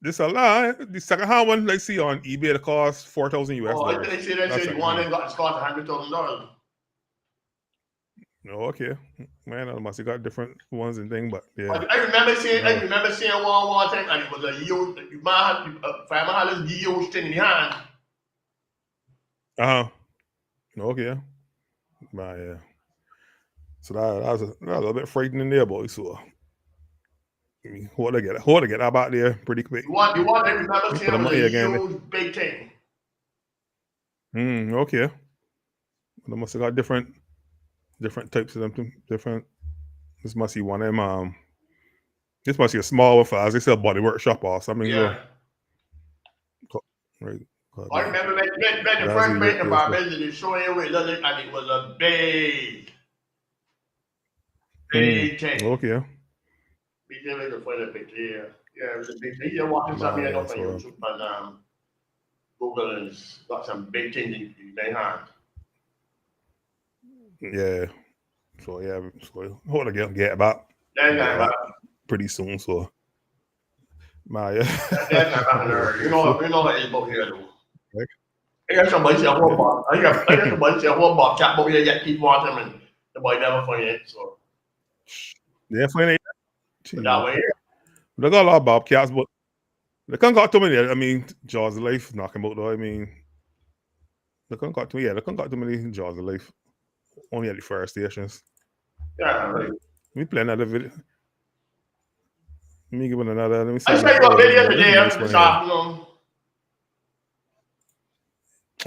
[SPEAKER 2] This a lie. The second-hand one, like see on eBay, it costs $4,000 US.
[SPEAKER 3] Oh, they say the one that got cost $100,000.
[SPEAKER 2] No, okay. Man, I must have got different ones and things, but yeah.
[SPEAKER 3] I remember seeing one time, and it was a huge, farmer had this huge thing in the hand.
[SPEAKER 2] Okay. But yeah. So that was a little bit frightening there, boy. So what to get that back there pretty quick.
[SPEAKER 3] You want to remember seeing was a huge big thing.
[SPEAKER 2] Okay. They must have got different types of them. Different. This must be one of them. This must be a small one for as they sell body workshop or something.
[SPEAKER 3] Yeah.
[SPEAKER 2] Right.
[SPEAKER 3] I remember when the first breaking about business, they showing you it looked like, and it was a big thing.
[SPEAKER 2] Okay.
[SPEAKER 3] We can make a funny picture here. Yeah, it was a big thing. You're watching something on YouTube and Google and it's got some big things in their hand.
[SPEAKER 2] Yeah. So yeah, so hold to get about pretty soon. So my
[SPEAKER 3] that's not happening. You know what it's about here though. I got somebody say what about I got somebody say what about chat but we yet keep watching and the boy never find it. So
[SPEAKER 2] yeah, funny.
[SPEAKER 3] That way.
[SPEAKER 2] They got a lot of Bobcats, but they can't got too many. I mean, Jaws of Life knocking about though. I mean, they can't got too many. Yeah, they can't got too many Jaws of Life. Only at the fire stations.
[SPEAKER 3] Yeah, right.
[SPEAKER 2] We play another video. Let me give it another. Let me see.
[SPEAKER 3] I saw your video today this afternoon.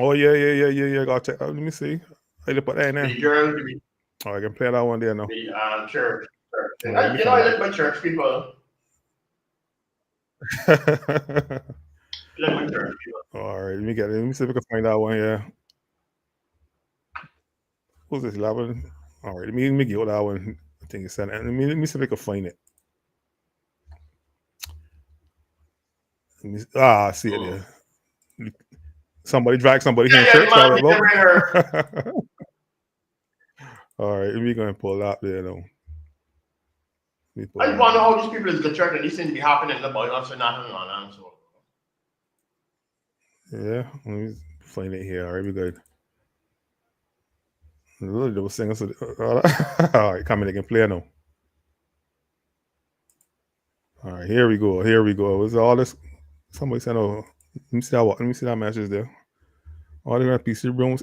[SPEAKER 2] Oh yeah. Gotta check out. Let me see. I put that in there. Oh, I can play that one there now.
[SPEAKER 3] Church. You know, I look my church people.
[SPEAKER 2] All right, let me see if I can find that one. Yeah. Who's this? 11. All right, let me get that one. I think it's sent. Let me see if I can find it. I see it there. Somebody drag somebody here in church. All right, let me go and pull that there now.
[SPEAKER 3] I just want to know how these people is good church and these seem to be happening in the Bible, so nothing on them. So.
[SPEAKER 2] Yeah, let me find it here. All right, we good. They were singing. So, all right, come in and play now. All right, here we go. Was all this? Somebody said, "Oh, let me see that. Let me see that message there." All the PC rooms.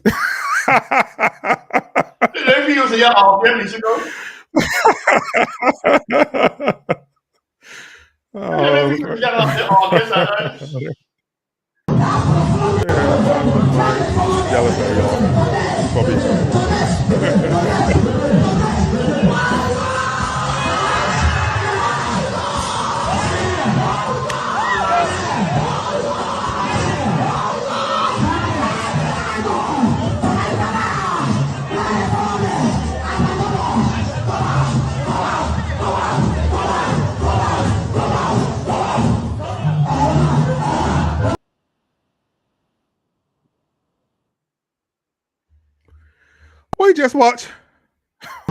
[SPEAKER 2] We just watch. See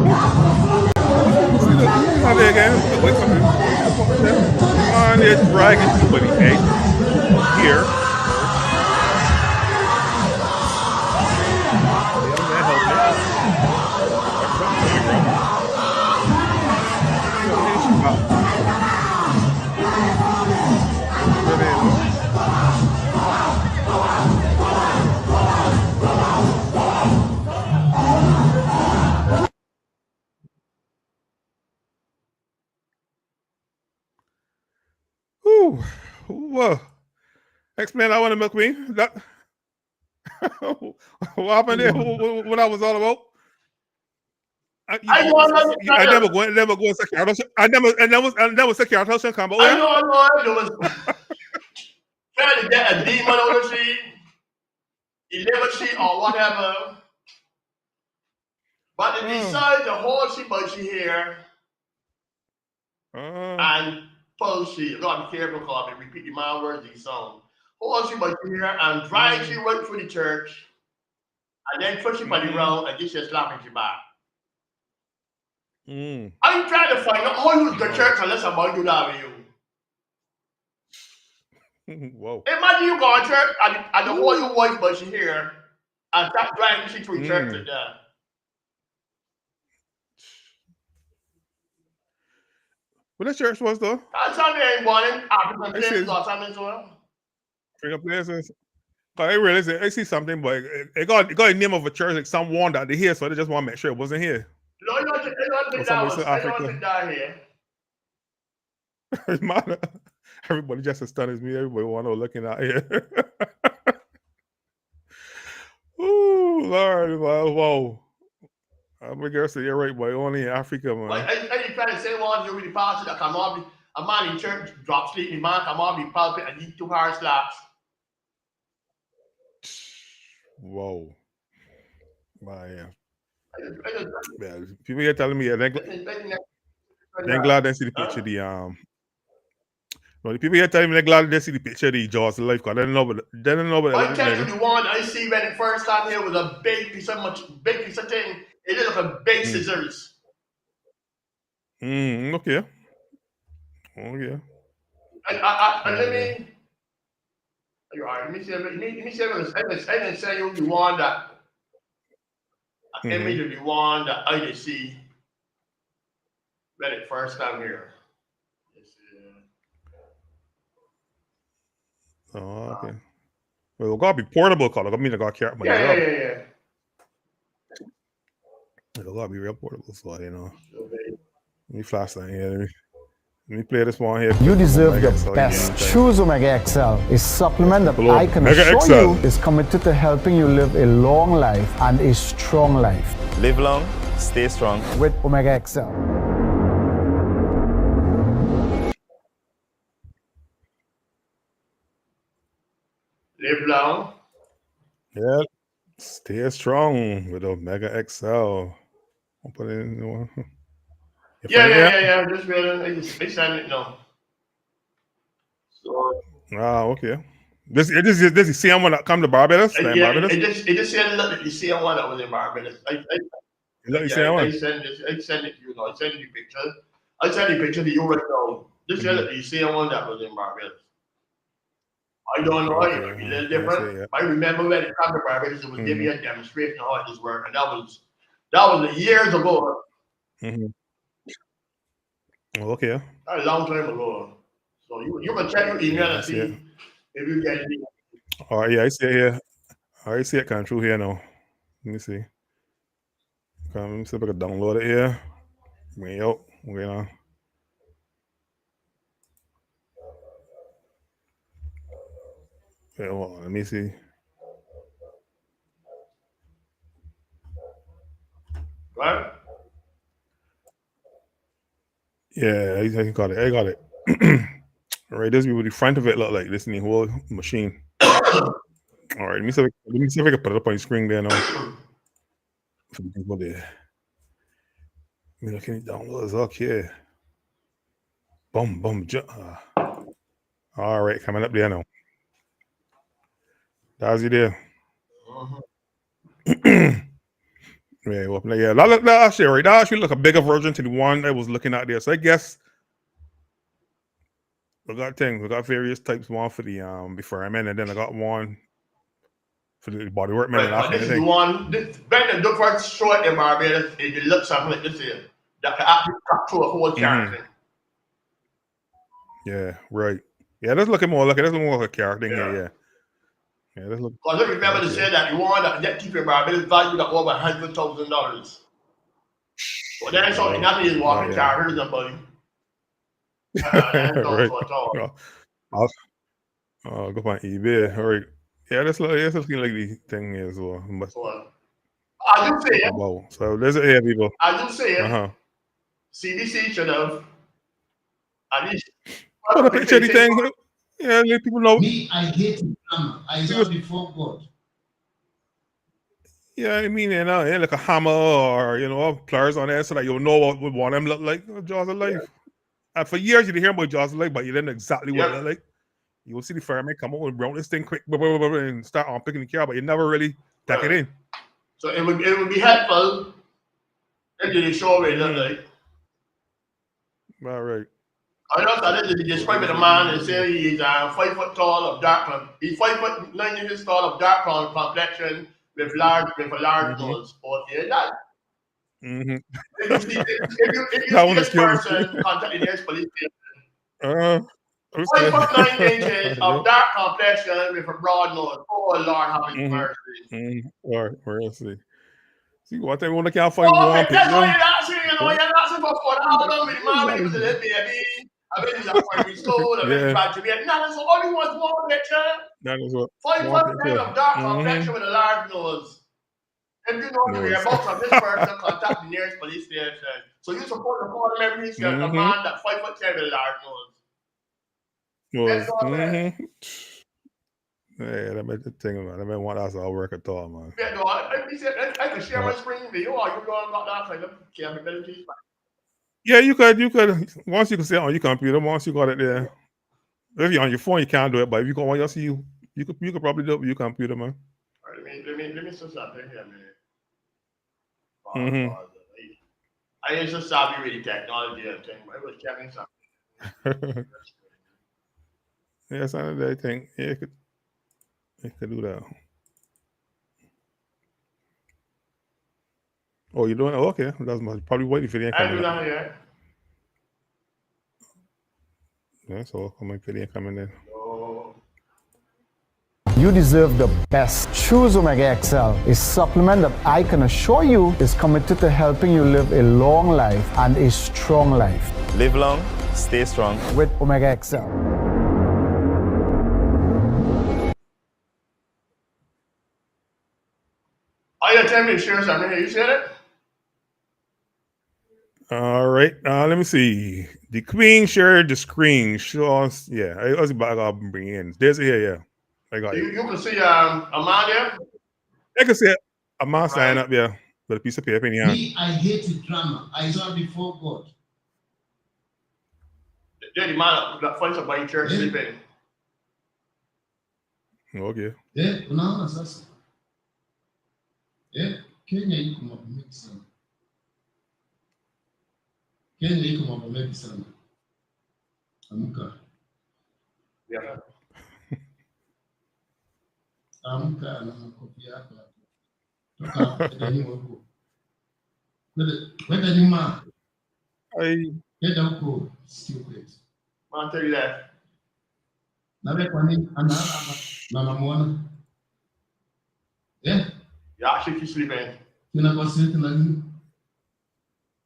[SPEAKER 2] the there again. On there dragging somebody here. Whoa. Explain that one to Milk Queen. That what happened there? What that was all about? I never go security. I never security come.
[SPEAKER 3] I know. Trying to get a demon on the sheet, 11 sheet or whatever. But they decide to hold she but she here and pull she. You gotta be careful because they repeat the man words these songs. Hold she but she here and drive she right through the church and then push she by the round and get she slapping she back. I'm trying to find out how you the church unless somebody do that with you.
[SPEAKER 2] Whoa.
[SPEAKER 3] Imagine you go to church and the whole your wife but she here and start driving she through church to death.
[SPEAKER 2] What the church was though?
[SPEAKER 3] Sunday morning, African places or something so.
[SPEAKER 2] African places. I realize I see something, but it got the name of a church like someone that they hear, so they just want to make sure it wasn't here.
[SPEAKER 3] No, I don't think that
[SPEAKER 2] here. Everybody just as stunned as me. Everybody want to looking out here. Ooh, Lord, whoa. I'm a girl say you're right, boy. Only in Africa, man.
[SPEAKER 3] Like, I trying to say one, you the pastor that come on, a man in church drop sleep, the man come on the pulpit and eat 2 hard slaps.
[SPEAKER 2] Whoa. My yeah. People here telling me They're glad they see the picture. The people here telling me they're glad they see the picture of the Jaws of Life because they don't know what
[SPEAKER 3] I tell you, the one I see when it first time here was a big piece of thing. It is like a big scissors.
[SPEAKER 2] Okay. Oh yeah.
[SPEAKER 3] Let me see. Let me see. I didn't say you want that. Immediately one that I did see when it first time here.
[SPEAKER 2] Oh, okay. Well, it gotta be portable color. I mean, I gotta carry my
[SPEAKER 3] Yeah.
[SPEAKER 2] It gotta be real portable, so Let me flash that here. Let me play this one here.
[SPEAKER 4] You deserve the best. Choose Omega XL, a supplement that I can assure you is committed to helping you live a long life and a strong life.
[SPEAKER 5] Live long, stay strong
[SPEAKER 4] with Omega XL.
[SPEAKER 3] Live long.
[SPEAKER 2] Yeah. Stay strong with Omega XL. I'll put it in the one.
[SPEAKER 3] Yeah. Just really, they send it now. So.
[SPEAKER 2] Okay. This is the same one that come to Barbados.
[SPEAKER 3] Barbados? It just said look the same one that was in Barbados. I send it to you now. I send you the picture. I send the picture to you right now. This is the same one that was in Barbados. I don't know. It might be a little different. I remember when it came to Barbados, it was giving me a demonstration of how it worked, and that was years ago.
[SPEAKER 2] Okay.
[SPEAKER 3] A long time ago. So you can check your email and see if you get it.
[SPEAKER 2] All right, yeah, I see it here. I see it coming through here now. Let me see. Let me see if I can download it here. Bring it up. Okay, hold on, let me see.
[SPEAKER 3] Right?
[SPEAKER 2] Yeah, I got it. I got it. All right, this is what the front of it look like. This is the whole machine. All right, let me see if I can put it up on your screen there now. For the people there. Let me look at downloads. Okay. Boom. All right, coming up there now. That's it there. Yeah, well, yeah. That actually look a bigger version to the one I was looking at there. So I guess we got various types. One for the fireman, and then I got one for the bodywork man.
[SPEAKER 3] Right, this is the one. When the first show it in Barbados, it looks something like this here. That can actually cut through a whole character.
[SPEAKER 2] Yeah, right. Yeah, that's looking more like a character here. Yeah, that's looking.
[SPEAKER 3] Because I remember they said that the one that keep in Barbados valued at over $100,000. Well, then so nothing is walking characters, buddy.
[SPEAKER 2] Right. I'll go on eBay. All right. Yeah, that's looking like the thing as well.
[SPEAKER 3] I do say it.
[SPEAKER 2] Wow. So there's it here, people.
[SPEAKER 3] I do say it. CDC should have at least
[SPEAKER 2] put a picture of the thing. Yeah, let people know.
[SPEAKER 8] Me, I hate hammer. I saw before God.
[SPEAKER 2] Yeah, I mean, like a hammer or pliers on there so that you'll know what one of them look like. Jaws of Life. And for years you didn't hear about Jaws of Life, but you didn't know exactly what it looked like. You will see the fireman come up and round this thing quick and start on picking the car, but you never really tuck it in.
[SPEAKER 3] So it would be helpful if you show what it look like.
[SPEAKER 2] All right.
[SPEAKER 3] I know that they describe a man and say he's 5 foot tall of dark. He's 5'9" inches tall of dark complexion with a large nose. Okay, that. If you see this person, contact the nearest police station. 5'9" inches of dark complexion with a broad nose. Oh Lord, have mercy.
[SPEAKER 2] Mercy. See what they want to count for one picture.
[SPEAKER 3] That's why you're asking for fun. I don't know with mommy was a little baby. I bet he's at primary school. I bet he's about to be. That is all he wants one picture.
[SPEAKER 2] That is what.
[SPEAKER 3] 5'9" of dark complexion with a large nose. If you know the whereabouts of this person, contact the nearest police station. So you support the parliamentary station, a man that 5'10" with a large nose.
[SPEAKER 2] Yeah, that made the thing, man. That made one that's all work at all, man.
[SPEAKER 3] Yeah, no, I can share my screen with you, or you don't got that kind of capabilities.
[SPEAKER 2] Yeah, you could. Once you can see it on your computer, once you got it there. If you're on your phone, you can't do it. But if you go on your you could probably do it with your computer, man.
[SPEAKER 3] All right, let me say something here, man.
[SPEAKER 2] Mm-hmm.
[SPEAKER 3] I used to savvy with the technology and thing, but it was checking something.
[SPEAKER 2] Yeah, that's another thing. Yeah, it could do that. Oh, you're doing it? Oh, okay. That's probably waiting for the
[SPEAKER 3] I do
[SPEAKER 2] incoming.
[SPEAKER 3] that here.
[SPEAKER 2] Yeah, so I'm for the incoming then.
[SPEAKER 4] You deserve the best. Choose Omega XL, a supplement that I can assure you is committed to helping you live a long life and a strong life.
[SPEAKER 5] Live long, stay strong.
[SPEAKER 4] With Omega XL.
[SPEAKER 3] Oh, you tell me to share something here. You said it?
[SPEAKER 2] All right. Let me see. The Queen shared the screen. Shows. Yeah, I was about to bring in. There's it here. Yeah, I got
[SPEAKER 3] You can see Ahmad there.
[SPEAKER 2] I can see it. I'm not signing up. Yeah, with a piece of paper in your hand.
[SPEAKER 8] Me, I hate the drama. I saw before God.
[SPEAKER 3] The man that finds somebody in church sleeping.
[SPEAKER 2] Okay.
[SPEAKER 8] Yeah, no, that's yeah. Kenya, you come up and make some. Kenya, you come up and make some. Amuka.
[SPEAKER 3] Yeah.
[SPEAKER 8] Amuka, and I'm a copy of that. Where the man? Get down cool, stupid.
[SPEAKER 3] I'll tell you that.
[SPEAKER 8] Yeah.
[SPEAKER 3] Yeah, actually keep sleeping.
[SPEAKER 8] You know what's it like?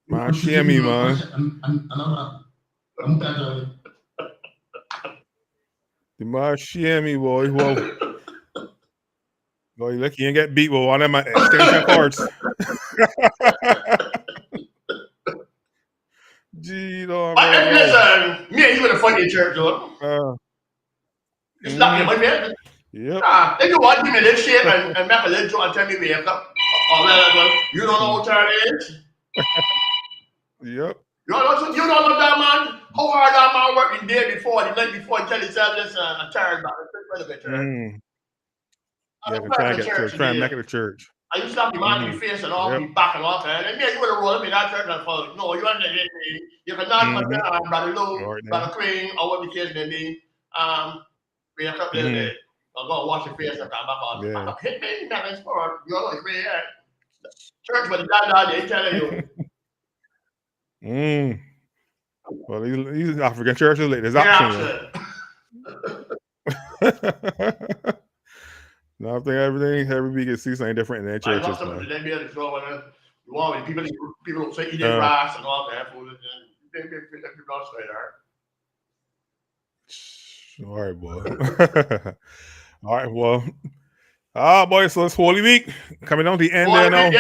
[SPEAKER 2] Man, shame me, man. The man shame me, boy. Whoa. Boy, look, you ain't get beat with one of my extension cords. Gee, no,
[SPEAKER 3] listen, me and you in a funny church, though. It's not me, man.
[SPEAKER 2] Yep.
[SPEAKER 3] They do want to give me this shape and make a little joke and tell me wake up. You don't know what time it is?
[SPEAKER 2] Yep.
[SPEAKER 3] You don't know that man? How hard that man working the day before, the night before, until he said this tired back.
[SPEAKER 2] Yeah, try and make it a church.
[SPEAKER 3] I used to have the man in the face and all, the back and all that. And yeah, you would have rolled me that church and thought, no, you understand me. You can not put down Brother Lou, Brother Queen, or what the case may be. Wake up a little bit. I'll go wash your face and come back on. Yeah. Hit me, nothing sport. You're like, man, church with the dad, they telling you.
[SPEAKER 2] Well, these African churches, like, there's option. No, I think every week it sees something different in their churches.
[SPEAKER 3] People don't say eat their grass and all that food.
[SPEAKER 2] All right, boy. All right, well. Boy, so it's Holy Week. Coming on the end there now.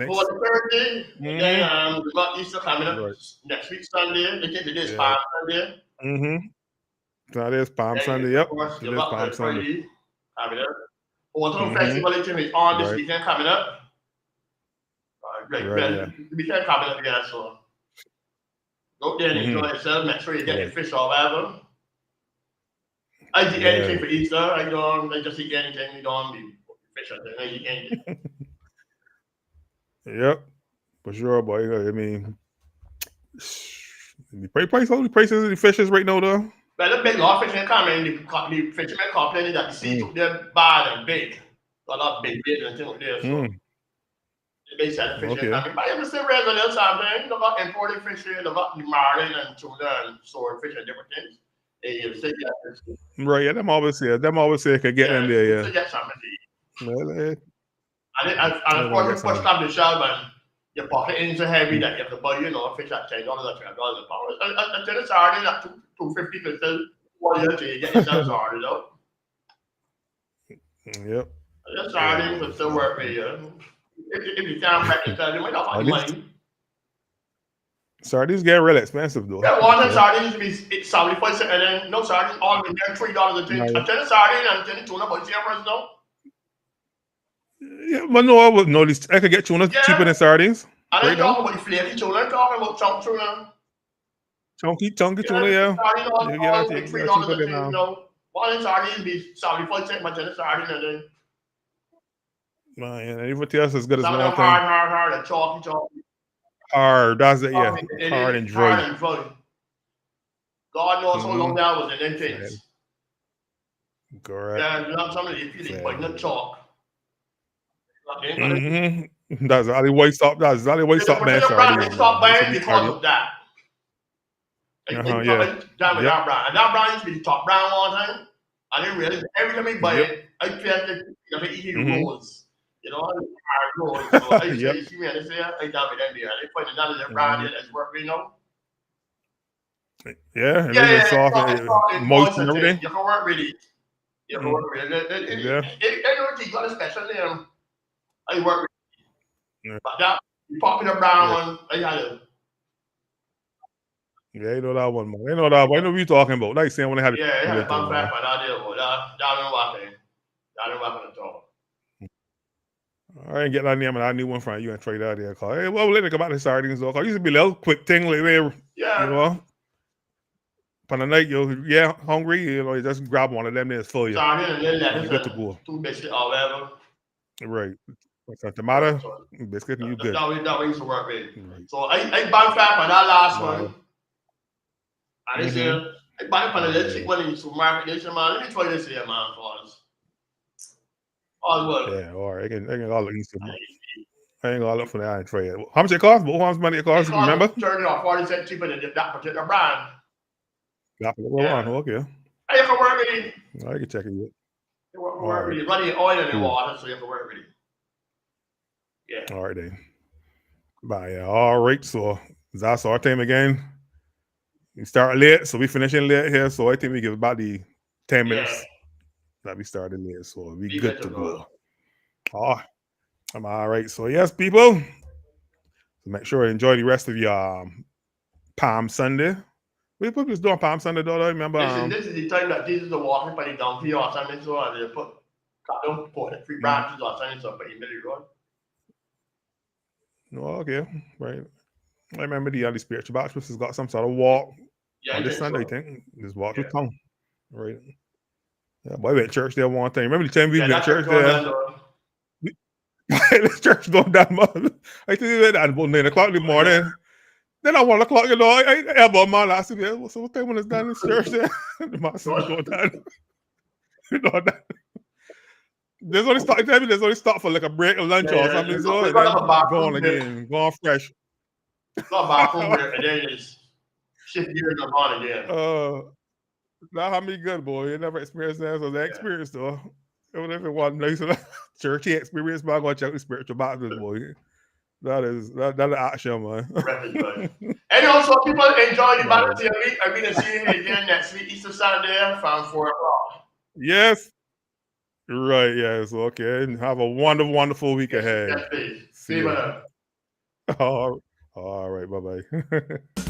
[SPEAKER 3] Holy Thursday. Then we got Easter coming up next week, Sunday. They think it is Palm Sunday.
[SPEAKER 2] That is Palm Sunday, yep. It is Palm Sunday.
[SPEAKER 3] Coming up. Autumn Festival is on this weekend coming up. The weekend coming up again, so go there and enjoy yourself. Make sure you get your fish or whatever. I eat anything for Easter. I just eat anything. You don't be fish or anything. I eat anything.
[SPEAKER 2] Yep, for sure, boy. I mean, the prices of the fishes right now, though.
[SPEAKER 3] Well, the big law fishermen coming, the fishermen complaining that the seafood they're bad and big. A lot of big and things like that. So they said the fishermen coming. But you still regular something. They got imported fish here, they got the marlin and tuna and sword fish and different things.
[SPEAKER 2] Right, yeah, them always say it could get them there, yeah.
[SPEAKER 3] To get something to eat. And of course, you push down the shelf and your pocket ain't so heavy that you have to buy, fish at $10 or $12 a pound. Until the sardine at $2.50 for still 1 year till you get yourself sardine,
[SPEAKER 2] Yep.
[SPEAKER 3] The sardines will still work for you. If you can't pack yourself, you might not find money.
[SPEAKER 2] Sardines get real expensive though.
[SPEAKER 3] Yeah, one sardines be 75 cents and then no sardines all in there $3 a tin. I'm telling sardine and telling tuna, but see how much now?
[SPEAKER 2] Yeah, but no, I could get tuna cheaper than sardines.
[SPEAKER 3] I didn't talk about the flaky tuna. I'm talking about chunk tuna.
[SPEAKER 2] Chunky tuna, yeah.
[SPEAKER 3] You get $3 a thing, you know. One in sardine be 75 cents much in the sardine and then.
[SPEAKER 2] Man, even else as good as
[SPEAKER 3] Some of
[SPEAKER 2] one
[SPEAKER 3] them
[SPEAKER 2] thing.
[SPEAKER 3] hard, and chalky.
[SPEAKER 2] Hard, that's it, yeah. Hard and dry.
[SPEAKER 3] Hard and dry. God knows how long that was in them things.
[SPEAKER 2] Correct.
[SPEAKER 3] Yeah, not some of the feeling like not chalk.
[SPEAKER 2] That's Ali white stop. That's Ali white stop, man.
[SPEAKER 3] Sardine. Stop buying because of that.
[SPEAKER 2] Yeah.
[SPEAKER 3] That brand. And that brand used to be the top brand one time. I didn't realize every time I buy it, I feel like eating rolls. You know, hard rolls. So I say, see me and I say, I damn it, and I find another brand that's working, you know.
[SPEAKER 2] Yeah, and then it's soft and moist and everything.
[SPEAKER 3] You can work with it. You can work with it. It got a special name. I work with it. But that popular brown one, I had it.
[SPEAKER 2] Yeah, you know that one, man. You know that one. I know what you're talking about. Like saying when they had
[SPEAKER 3] yeah, bang back, but that don't work. That don't work at all.
[SPEAKER 2] I ain't get that name of that new one from you and trade that there. Cause hey, well, let me come back to sardines though. Cause it used to be a little quick thing, like you know. On the night, you're hungry, you know, you just grab one of them, then it's full.
[SPEAKER 3] Sardine and then lettuce.
[SPEAKER 2] You good to go.
[SPEAKER 3] 2 biscuits or whatever.
[SPEAKER 2] Right. What's that? Tomato, biscuit, and you good.
[SPEAKER 3] That used to work with. Right. So I bang back on that last one. And they say, I bang on the little chick one in the supermarket. They say, man, let me try this here, man, for us. All well.
[SPEAKER 2] Yeah, all right. I can all look into it. I ain't gonna look for that and trade it. How much it cost? How much money it cost? Remember?
[SPEAKER 3] 30 or 40 cents cheaper than that particular brand.
[SPEAKER 2] Okay.
[SPEAKER 3] Hey, you can work with it.
[SPEAKER 2] I can check it.
[SPEAKER 3] You can work with it. Running oil in the water, so you can work with it. Yeah.
[SPEAKER 2] All right, then. Bye. Yeah. All right. So that's our time again. We start late, so we finishing late here. So I think we give about the 10 minutes that we started late. So we good to go. Oh, I'm all right. So yes, people. So make sure you enjoy the rest of your Palm Sunday. We put this doing Palm Sunday, though. I remember.
[SPEAKER 3] This is the time that Jesus is walking by the donkey or something, so they put the 3 branches or something, so by the middle road.
[SPEAKER 2] No, okay, right. I remember the spiritual baptist has got some sort of walk on this Sunday, I think. Just walk through town. Right. Yeah, boy, we went to church there one time. Remember the time we went to church there? The church going down, man. I think we went at about 9 o'clock in the morning. Then at 1 o'clock, you know, I about my last year. So what time when it's done in church there? The master go down. You know that. There's only stop for like a break or lunch or something. So and then go on again, go on fresh.
[SPEAKER 3] Go back home and then just shift gears and on again.
[SPEAKER 2] That had me good, boy. You never experienced that, so that experience though. Even if it wasn't nice churchy experience, but I'm gonna check the spiritual baptism, boy. That's action, man.
[SPEAKER 3] And also, people enjoy the Valentine's week. I'm gonna see you again next week, Easter Saturday from 4 o'clock.
[SPEAKER 2] Yes. Right, yes, okay. And have a wonderful week ahead.
[SPEAKER 3] Yes, please. See you later.
[SPEAKER 2] All right, bye-bye.